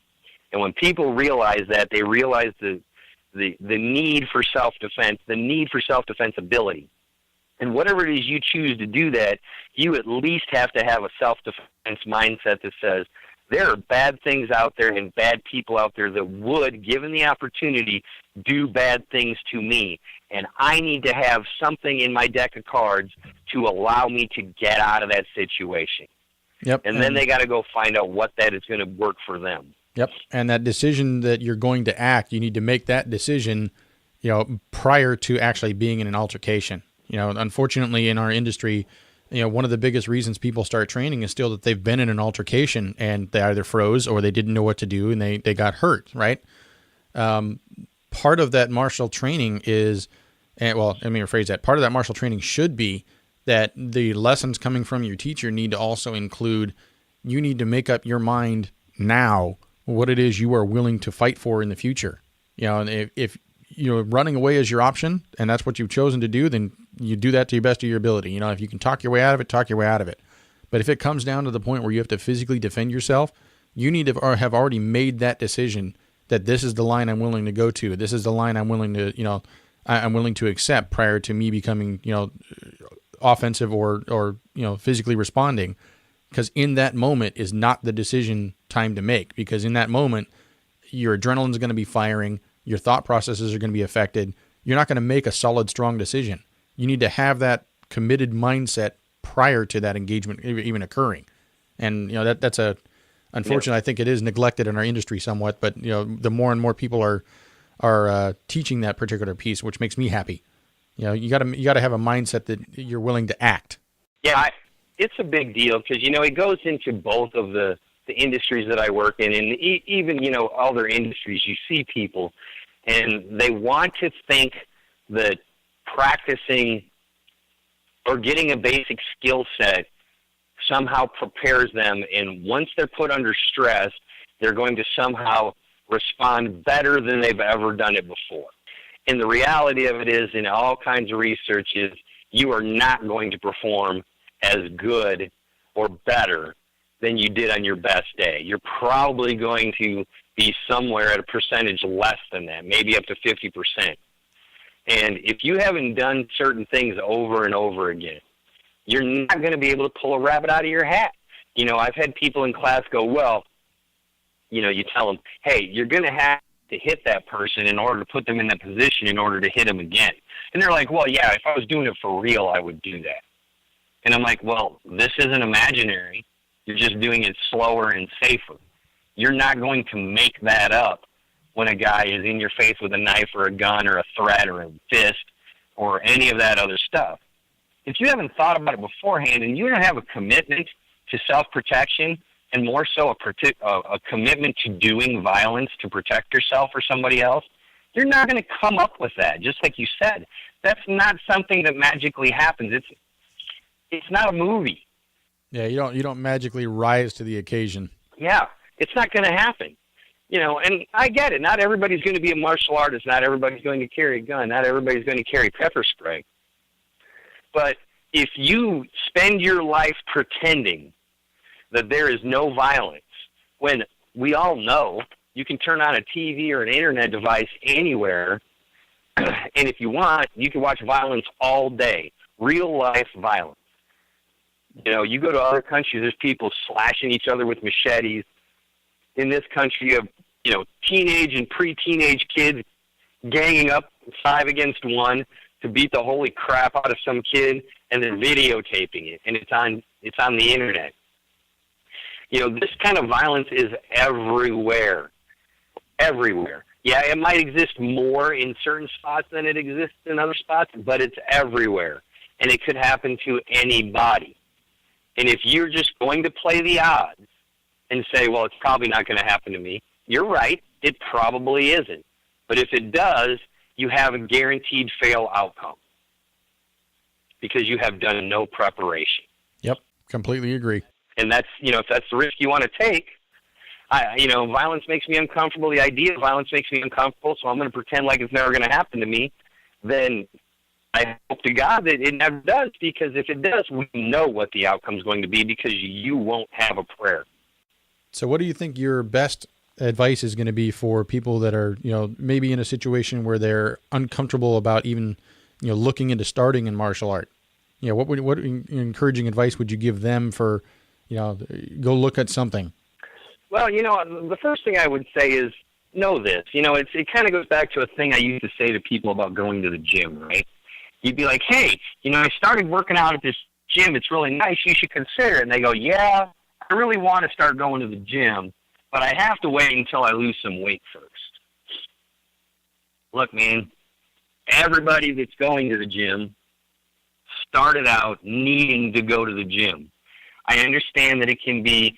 Speaker 3: And when people realize that, they realize the need for self-defense, the need for self-defense ability. And whatever it is you choose to do that, you at least have to have a self-defense mindset that says, there are bad things out there and bad people out there that would, given the opportunity, do bad things to me. And I need to have something in my deck of cards to allow me to get out of that situation.
Speaker 1: Yep.
Speaker 3: And then they got to go find out what that is going to work for them.
Speaker 1: Yep. And that decision that you're going to act, you need to make that decision, prior to actually being in an altercation. Unfortunately in our industry, one of the biggest reasons people start training is still that they've been in an altercation and they either froze or they didn't know what to do and they got hurt, right? Part of that martial training is, let me rephrase that. Part of that martial training should be that the lessons coming from your teacher need to also include, you need to make up your mind now what it is you are willing to fight for in the future. And if running away is your option and that's what you've chosen to do, then you do that to the best of your ability. If you can talk your way out of it, talk your way out of it. But if it comes down to the point where you have to physically defend yourself, you need to have already made that decision that this is the line I'm willing to go to. This is the line I'm willing to, I'm willing to accept prior to me becoming, offensive or physically responding. Because in that moment is not the decision time to make. Because in that moment, your adrenaline is going to be firing. Your thought processes are going to be affected. You're not going to make a solid, strong decision. You need to have that committed mindset prior to that engagement even occurring. And, that's unfortunately, I think it is neglected in our industry somewhat, but, the more and more people are teaching that particular piece, which makes me happy. You got to have a mindset that you're willing to act.
Speaker 3: Yeah, it's a big deal because, it goes into both of the industries that I work in, and even, other industries. You see people and they want to think that practicing or getting a basic skill set somehow prepares them, and once they're put under stress, they're going to somehow respond better than they've ever done it before. And the reality of it is, in all kinds of research, is you are not going to perform as good or better than you did on your best day. You're probably going to be somewhere at a percentage less than that, maybe up to 50%. And if you haven't done certain things over and over again, you're not going to be able to pull a rabbit out of your hat. I've had people in class go, well, you tell them, hey, you're going to have to hit that person in order to put them in that position in order to hit them again. And they're like, well, yeah, if I was doing it for real, I would do that. And I'm like, well, this isn't imaginary. You're just doing it slower and safer. You're not going to make that up when a guy is in your face with a knife or a gun or a threat or a fist or any of that other stuff. if you haven't thought about it beforehand and you don't have a commitment to self-protection and more so a commitment to doing violence to protect yourself or somebody else, you're not going to come up with that. Just like you said, that's not something that magically happens. It's not a movie.
Speaker 1: Yeah, you don't magically rise to the occasion.
Speaker 3: Yeah, it's not going to happen. You know, and I get it. Not everybody's going to be a martial artist. Not everybody's going to carry a gun. Not everybody's going to carry pepper spray. But if you spend your life pretending that there is no violence, when we all know you can turn on a TV or an internet device anywhere, and if you want, you can watch violence all day, real-life violence. You know, you go to other countries, there's people slashing each other with machetes. In this country, you have, you know, teenage and pre-teenage kids ganging up 5 against 1 to beat the holy crap out of some kid and then videotaping it, and it's on the internet. You know, this kind of violence is everywhere. Everywhere. Yeah, it might exist more in certain spots than it exists in other spots, but it's everywhere. And it could happen to anybody. And if you're just going to play the odds and say, well, it's probably not going to happen to me, you're right, it probably isn't. But if it does, you have a guaranteed fail outcome because you have done no preparation.
Speaker 1: Yep, completely agree.
Speaker 3: And that's, you know, if that's the risk you want to take, violence makes me uncomfortable. The idea of violence makes me uncomfortable, so I'm going to pretend like it's never going to happen to me. Then I hope to God that it never does, because if it does, we know what the outcome is going to be because you won't have a prayer.
Speaker 1: So what do you think your best advice is going to be for people that are, you know, maybe in a situation where they're uncomfortable about even, you know, looking into starting in martial art? You know, what encouraging advice would you give them for, you know, go look at something?
Speaker 3: Well, you know, the first thing I would say is know this. You know, it kind of goes back to a thing I used to say to people about going to the gym, right? You'd be like, hey, you know, I started working out at this gym. It's really nice. You should consider it. And they go, yeah, I really want to start going to the gym, but I have to wait until I lose some weight first. Look, man, everybody that's going to the gym started out needing to go to the gym. I understand that it can be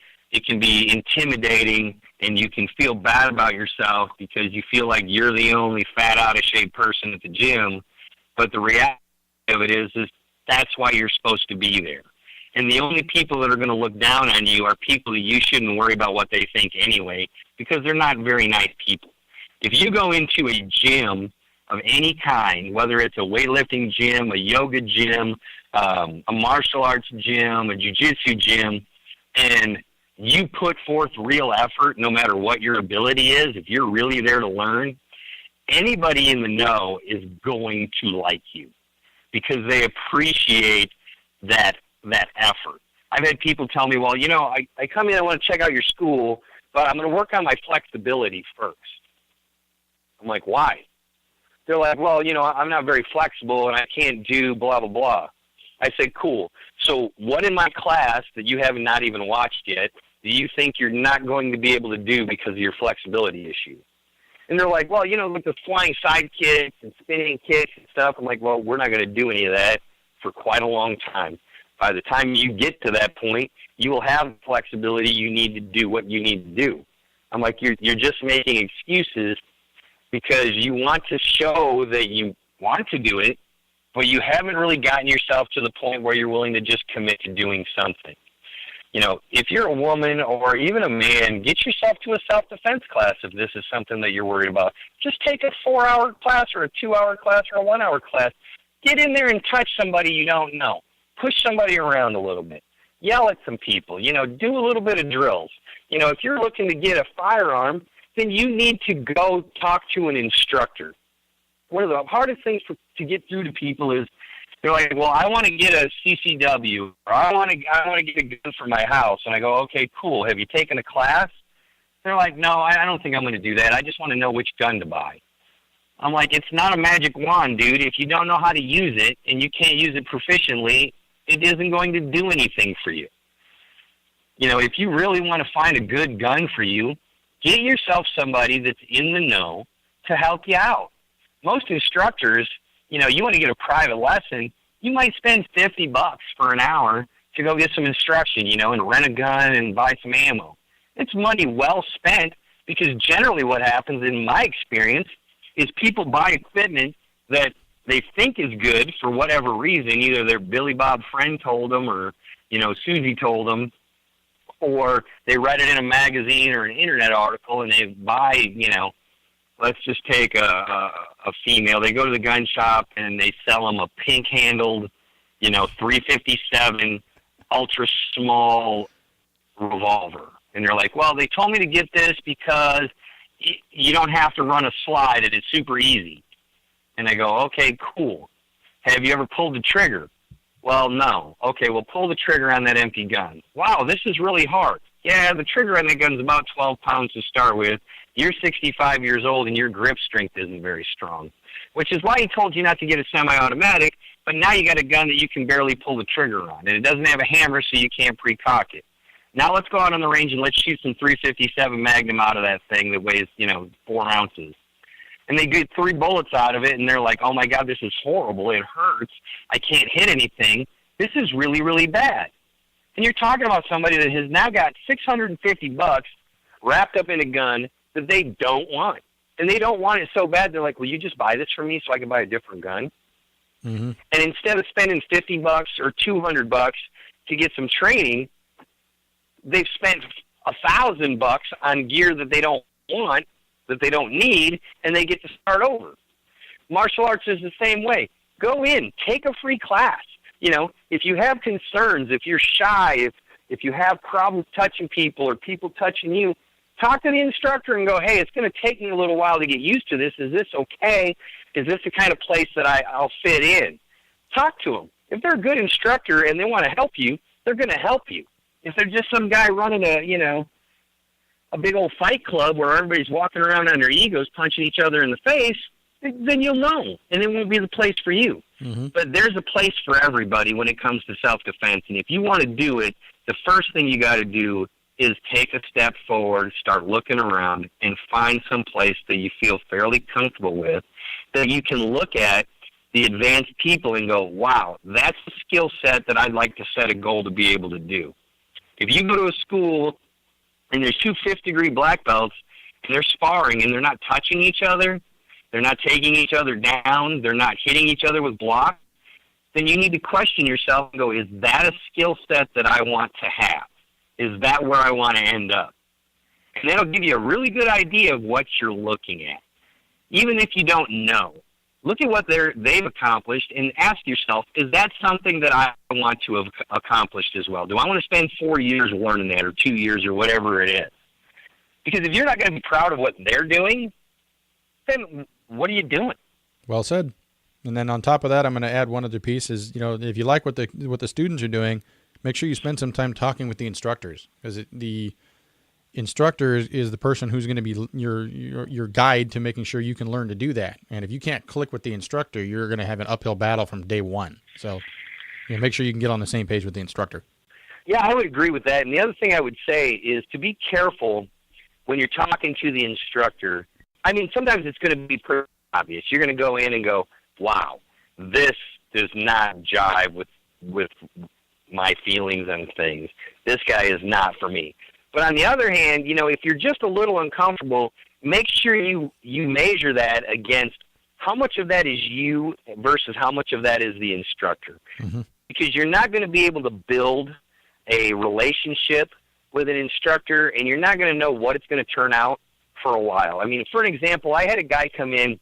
Speaker 3: intimidating and you can feel bad about yourself because you feel like you're the only fat, out-of-shape person at the gym. But the reality of it is that's why you're supposed to be there. And the only people that are going to look down on you are people that you shouldn't worry about what they think anyway, because they're not very nice people. If you go into a gym of any kind, whether it's a weightlifting gym, a yoga gym, a martial arts gym, a jiu-jitsu gym, and you put forth real effort, no matter what your ability is, if you're really there to learn, anybody in the know is going to like you because they appreciate that effort. I've had people tell me, well, you know, I come in, I want to check out your school, but I'm going to work on my flexibility first. I'm like, why? They're like, well, you know, I'm not very flexible and I can't do blah, blah, blah. I said, cool. So what in my class that you have not even watched yet do you think you're not going to be able to do because of your flexibility issue? And they're like, well, you know, like the flying side kicks and spinning kicks and stuff. I'm like, well, we're not going to do any of that for quite a long time. By the time you get to that point, you will have the flexibility you need to do what you need to do. I'm like, you're just making excuses because you want to show that you want to do it, but you haven't really gotten yourself to the point where you're willing to just commit to doing something. You know, if you're a woman or even a man, get yourself to a self-defense class if this is something that you're worried about. Just take a 4-hour class or a 2-hour class or a 1-hour class. Get in there and touch somebody you don't know. Push somebody around a little bit. Yell at some people. You know, do a little bit of drills. You know, if you're looking to get a firearm, then you need to go talk to an instructor. One of the hardest things to get through to people is they're like, well, I want to get a CCW, or I want to get a gun for my house. And I go, okay, cool. Have you taken a class? They're like, no, I don't think I'm going to do that. I just want to know which gun to buy. I'm like, it's not a magic wand, dude. If you don't know how to use it and you can't use it proficiently, it isn't going to do anything for you. You know, if you really want to find a good gun for you, get yourself somebody that's in the know to help you out. Most instructors, you know, you want to get a private lesson, you might spend $50 for an hour to go get some instruction, and rent a gun and buy some ammo. It's money well spent, because generally what happens in my experience is people buy equipment that they think is good for whatever reason. Either their Billy Bob friend told them, or, Susie told them, or they read it in a magazine or an internet article, and they buy, let's just take a female. They go to the gun shop and they sell them a pink-handled, .357 ultra small revolver. And they're like, well, they told me to get this because you don't have to run a slide and it's super easy. And I go, okay, cool. Have you ever pulled the trigger? Well, no. Okay, well, pull the trigger on that empty gun. Wow, this is really hard. Yeah, the trigger on that gun is about 12 pounds to start with. You're 65 years old and your grip strength isn't very strong, which is why he told you not to get a semi-automatic, but now you got a gun that you can barely pull the trigger on, and it doesn't have a hammer, so you can't pre-cock it. Now let's go out on the range and let's shoot some .357 Magnum out of that thing that weighs, 4 ounces. And they get 3 bullets out of it, and they're like, oh, my God, this is horrible. It hurts. I can't hit anything. This is really, really bad. And you're talking about somebody that has now got $650 wrapped up in a gun that they don't want. And they don't want it so bad, they're like, will you just buy this from me so I can buy a different gun? Mm-hmm. And instead of spending $50 or $200 to get some training, they've spent $1,000 on gear that they don't want, that they don't need, and they get to start over. Martial arts is the same way. Go in, take a free class. If you have concerns, if you're shy, if you have problems touching people or people touching you, talk to the instructor and go, hey, it's going to take me a little while to get used to this. Is this okay? Is this the kind of place that I'll fit in? Talk to them. If they're a good instructor and they want to help you, they're going to help you. If they're just some guy running a big old fight club where everybody's walking around on their egos punching each other in the face, then you'll know, and it won't be the place for you. Mm-hmm. But there's a place for everybody when it comes to self-defense, and if you want to do it, the first thing you got to do is take a step forward, start looking around, and find some place that you feel fairly comfortable with, that you can look at the advanced people and go, wow, that's the skill set that I'd like to set a goal to be able to do. If you go to a school and there's 2 fifth-degree black belts, and they're sparring and they're not touching each other, they're not taking each other down, they're not hitting each other with blocks, then you need to question yourself and go, is that a skill set that I want to have? Is that where I want to end up? And that'll give you a really good idea of what you're looking at. Even if you don't know, look at what they've accomplished and ask yourself, is that something that I want to have accomplished as well? Do I want to spend 4 years learning that, or 2 years, or whatever it is? Because if you're not going to be proud of what they're doing, then what are you doing? Well
Speaker 1: said. And then on top of that, I'm going to add one other piece is, if you like what the students are doing, make sure you spend some time talking with the instructors, because the instructor is the person who's going to be your guide to making sure you can learn to do that. And if you can't click with the instructor, you're going to have an uphill battle from day one. So make sure you can get on the same page with the instructor.
Speaker 3: Yeah, I would agree with that. And the other thing I would say is to be careful when you're talking to the instructor. I mean, sometimes it's going to be pretty obvious. You're going to go in and go, wow, this does not jive with my feelings and things. This guy is not for me. But on the other hand, if you're just a little uncomfortable, make sure you measure that against how much of that is you versus how much of that is the instructor. Mm-hmm. Because you're not going to be able to build a relationship with an instructor, and you're not going to know what it's going to turn out for a while. I mean, for an example, I had a guy come in.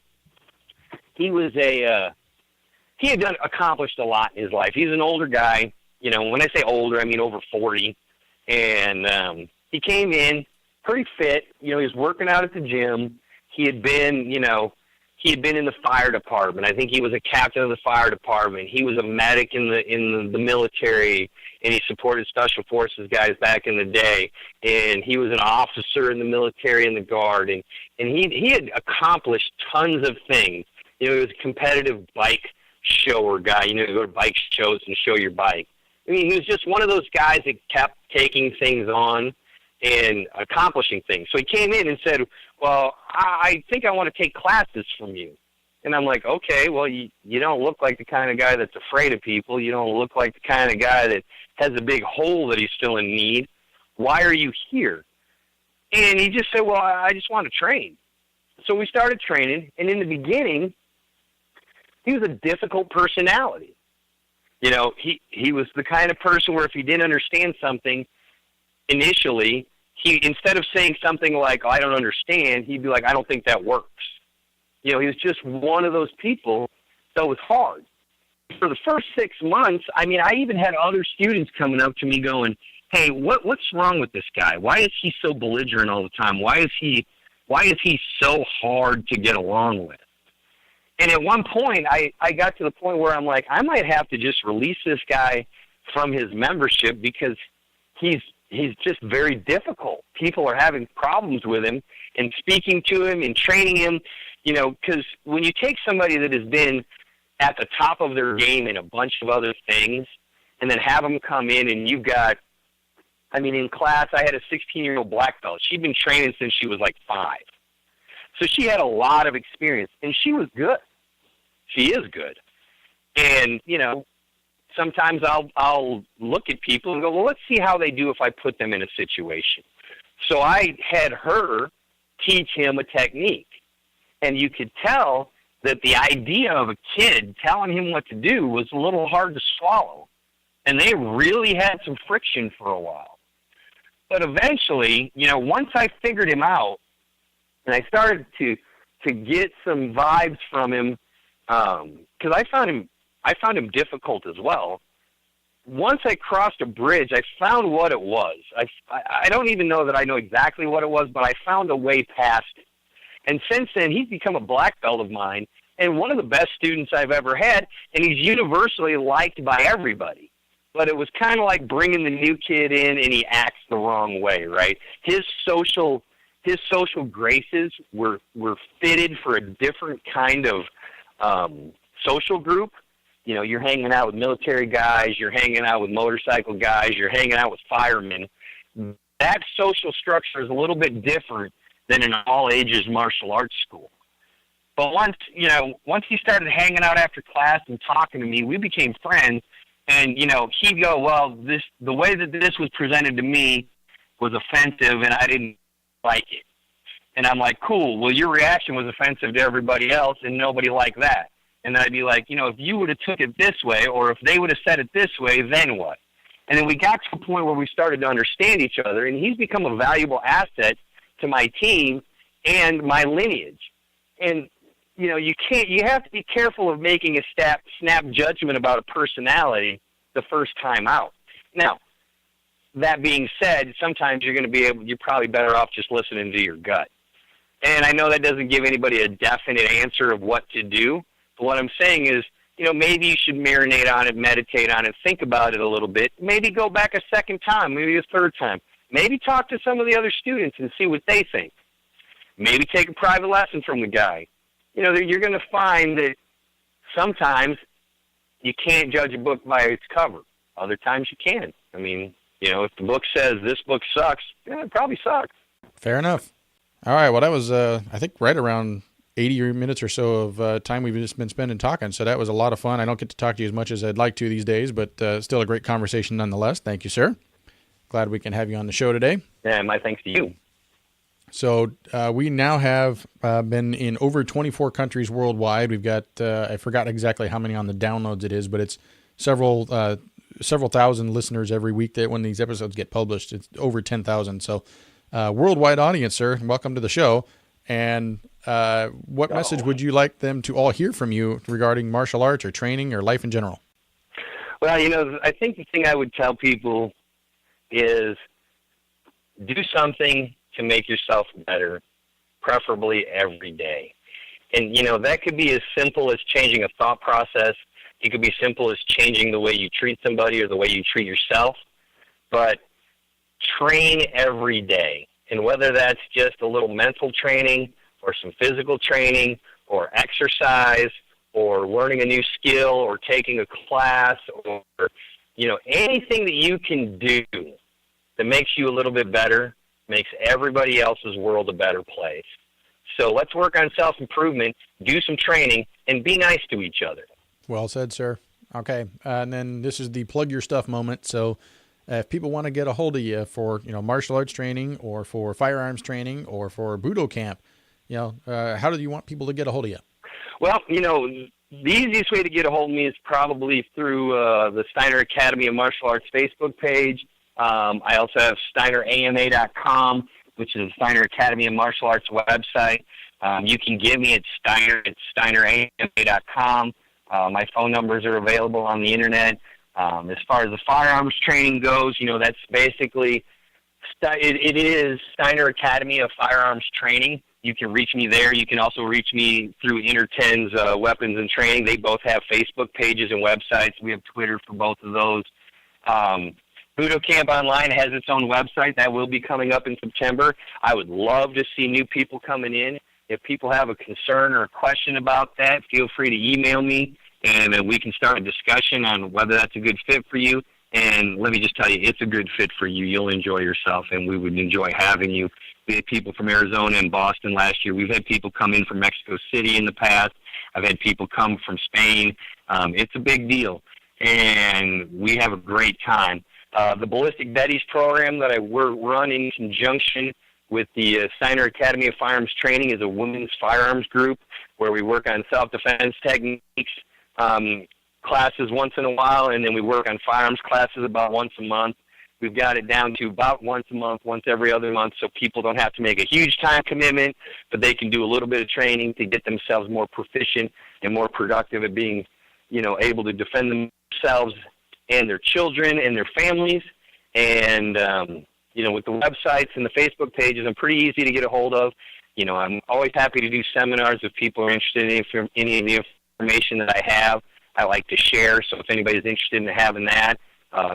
Speaker 3: He was he had accomplished a lot in his life. He's an older guy. When I say older, I mean over 40. And he came in pretty fit. He was working out at the gym. He had been in the fire department. I think he was a captain of the fire department. He was a medic in the military, and he supported special forces guys back in the day. And he was an officer in the military and the guard. And he had accomplished tons of things. He was a competitive bike shower guy. You go to bike shows and show your bike. I mean, he was just one of those guys that kept taking things on and accomplishing things. So he came in and said, well, I think I want to take classes from you. And I'm like, okay, well, you don't look like the kind of guy that's afraid of people. You don't look like the kind of guy that has a big hole that he's still in need. Why are you here? And he just said, well, I just want to train. So we started training, and in the beginning, he was a difficult personality. You know, he was the kind of person where if he didn't understand something initially, he, instead of saying something like, oh, I don't understand, he'd be like, I don't think that works. You know, he was just one of those people that was hard. For the first 6 months, I mean, I even had other students coming up to me going, hey, what's wrong with this guy? Why is he so belligerent all the time? Why is he so hard to get along with? And at one point, I got to the point where I'm like, I might have to just release this guy from his membership because he's just very difficult. People are having problems with him and speaking to him and training him, you know, because when you take somebody that has been at the top of their game in a bunch of other things and then have them come in and you've got, I mean, in class, I had a 16-year-old black belt. She'd been training since she was like 5. So she had a lot of experience, and she was good. She is good. And, you know, sometimes I'll look at people and go, well, let's see how they do if I put them in a situation. So I had her teach him a technique. And you could tell that the idea of a kid telling him what to do was a little hard to swallow. And they really had some friction for a while. But eventually, you know, once I figured him out, and I started to get some vibes from him, because I found him difficult as well. Once I crossed a bridge, I found what it was. I don't even know that I know exactly what it was, but I found a way past it. And since then, he's become a black belt of mine and one of the best students I've ever had, and he's universally liked by everybody. But it was kind of like bringing the new kid in, and he acts the wrong way, right? His social graces were fitted for a different kind of social group. You know, you're hanging out with military guys, you're hanging out with motorcycle guys, you're hanging out with firemen. That social structure is a little bit different than an all-ages martial arts school. But once he started hanging out after class and talking to me, we became friends. And, you know, he'd go, well, the way that this was presented to me was offensive, and I didn't like it. And I'm like, cool, well, your reaction was offensive to everybody else, and nobody liked that. And then I'd be like, you know, if you would have took it this way, or if they would have said it this way, then what? And then we got to a point where we started to understand each other, and he's become a valuable asset to my team and my lineage. And, you know, you have to be careful of making a snap judgment about a personality the first time out. Now, that being said, sometimes you're probably better off just listening to your gut. And I know that doesn't give anybody a definite answer of what to do, but what I'm saying is, you know, maybe you should marinate on it, meditate on it, think about it a little bit, maybe go back a second time, maybe a third time. Maybe talk to some of the other students and see what they think. Maybe take a private lesson from the guy. You know, you're going to find that sometimes you can't judge a book by its cover. Other times you can. I mean, you know, if the book says this book sucks, yeah, it probably sucks.
Speaker 1: Fair enough. All right. Well, that was, I think, right around 80 minutes or so of time we've just been spending talking. So that was a lot of fun. I don't get to talk to you as much as I'd like to these days, but still a great conversation nonetheless. Thank you, sir. Glad we can have you on the show today.
Speaker 3: Yeah, my thanks to you.
Speaker 1: So we now have been in over 24 countries worldwide. We've got, I forgot exactly how many on the downloads it is, but it's several thousand listeners every week that when these episodes get published. It's over 10,000. So worldwide audience, sir. Welcome to the show. And what message would you like them to all hear from you regarding martial arts or training or life in general?
Speaker 3: Well, you know, I think the thing I would tell people is do something to make yourself better, preferably every day. And, you know, that could be as simple as changing a thought process. It could be simple as changing the way you treat somebody or the way you treat yourself. But train every day. And whether that's just a little mental training or some physical training or exercise or learning a new skill or taking a class or, you know, anything that you can do that makes you a little bit better makes everybody else's world a better place. So let's work on self-improvement, do some training, and be nice to each other.
Speaker 1: Well said, sir. Okay, and then this is the plug your stuff moment. So if people want to get a hold of you for, martial arts training or for firearms training or for Butoh Camp, how do you want people to get a hold of you?
Speaker 3: Well, the easiest way to get a hold of me is probably through the Steiner Academy of Martial Arts Facebook page. I also have SteinerAMA.com, which is the Steiner Academy of Martial Arts website. You can give me at SteinerAMA.com. My phone numbers are available on the internet. As far as the firearms training goes, that's basically, it is Steiner Academy of Firearms Training. You can reach me there. You can also reach me through Inter-10's Weapons and Training. They both have Facebook pages and websites. We have Twitter for both of those. Butoh Camp Online has its own website. That will be coming up in September. I would love to see new people coming in. If people have a concern or a question about that, feel free to email me, and we can start a discussion on whether that's a good fit for you. And let me just tell you, it's a good fit for you. You'll enjoy yourself, and we would enjoy having you. We had people from Arizona and Boston last year. We've had people come in from Mexico City in the past. I've had people come from Spain. It's a big deal, and we have a great time. The Ballistic Betties program that I run in conjunction with the Steiner Academy of Firearms Training is a women's firearms group where we work on self-defense techniques classes once in a while, and then we work on firearms classes about once a month. We've got it down to about once a month, once every other month, so people don't have to make a huge time commitment, but they can do a little bit of training to get themselves more proficient and more productive at being, able to defend themselves and their children and their families. And, with the websites and the Facebook pages, I'm pretty easy to get a hold of. I'm always happy to do seminars if people are interested in any of the information that I have. I like to share, so if anybody's interested in having that,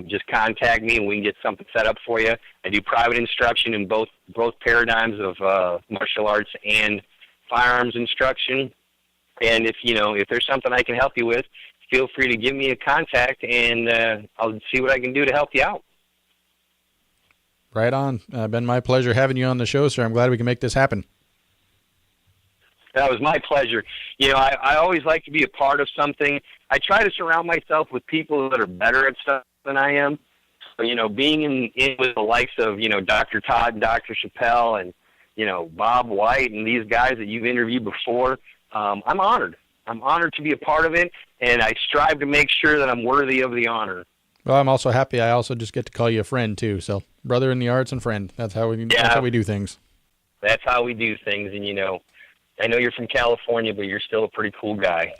Speaker 3: just contact me and we can get something set up for you. I do private instruction in both paradigms of martial arts and firearms instruction. And if there's something I can help you with, feel free to give me a contact, and I'll see what I can do to help you out.
Speaker 1: Right on. Been my pleasure having you on the show, sir. I'm glad we can make this happen.
Speaker 3: That was my pleasure. I always like to be a part of something. I try to surround myself with people that are better at stuff than I am. So, being in with the likes of, Dr. Todd and Dr. Chappelle and, Bob White and these guys that you've interviewed before, I'm honored. I'm honored to be a part of it, and I strive to make sure that I'm worthy of the honor.
Speaker 1: Well, I'm also happy I also just get to call you a friend, too. So, brother in the arts and friend. That's how we do things.
Speaker 3: That's how we do things, and, I know you're from California, but you're still a pretty cool guy.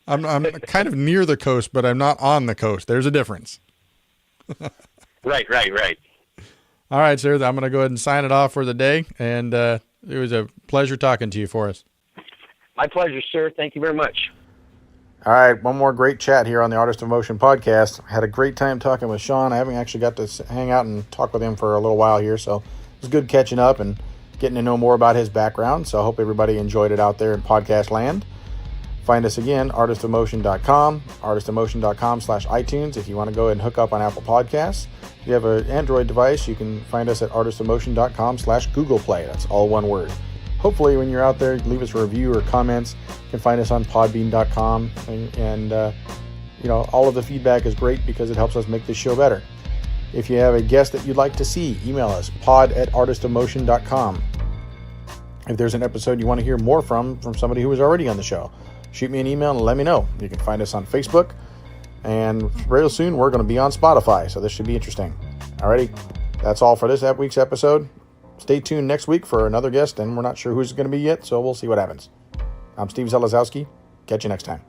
Speaker 1: I'm kind of near the coast, but I'm not on the coast. There's a difference.
Speaker 3: Right.
Speaker 1: All right, sir. I'm going to go ahead and sign it off for the day, and it was a pleasure talking to you for us.
Speaker 3: My pleasure, sir. Thank you very much.
Speaker 1: All right, one more great chat here on the Artist of Motion podcast. Had a great time talking with Shawn. I haven't actually got to hang out and talk with him for a little while here, so it was good catching up and getting to know more about his background. So I hope everybody enjoyed it out there in podcast land. Find us again, artistofmotion.com, artistofmotion.com/iTunes if you want to go ahead and hook up on Apple Podcasts. If you have an Android device, you can find us at artistofmotion.com/Google Play. That's all one word. Hopefully when you're out there, leave us a review or comments. You can find us on podbean.com, and all of the feedback is great because it helps us make this show better. If you have a guest that you'd like to see, email us, pod@artistofmotion.com. If there's an episode you want to hear more from somebody who was already on the show, shoot me an email and let me know. You can find us on Facebook, and real soon we're going to be on Spotify, so this should be interesting. Alrighty, that's all for this week's episode. Stay tuned next week for another guest, and we're not sure who's going to be yet, so we'll see what happens. I'm Steve Zelazowski. Catch you next time.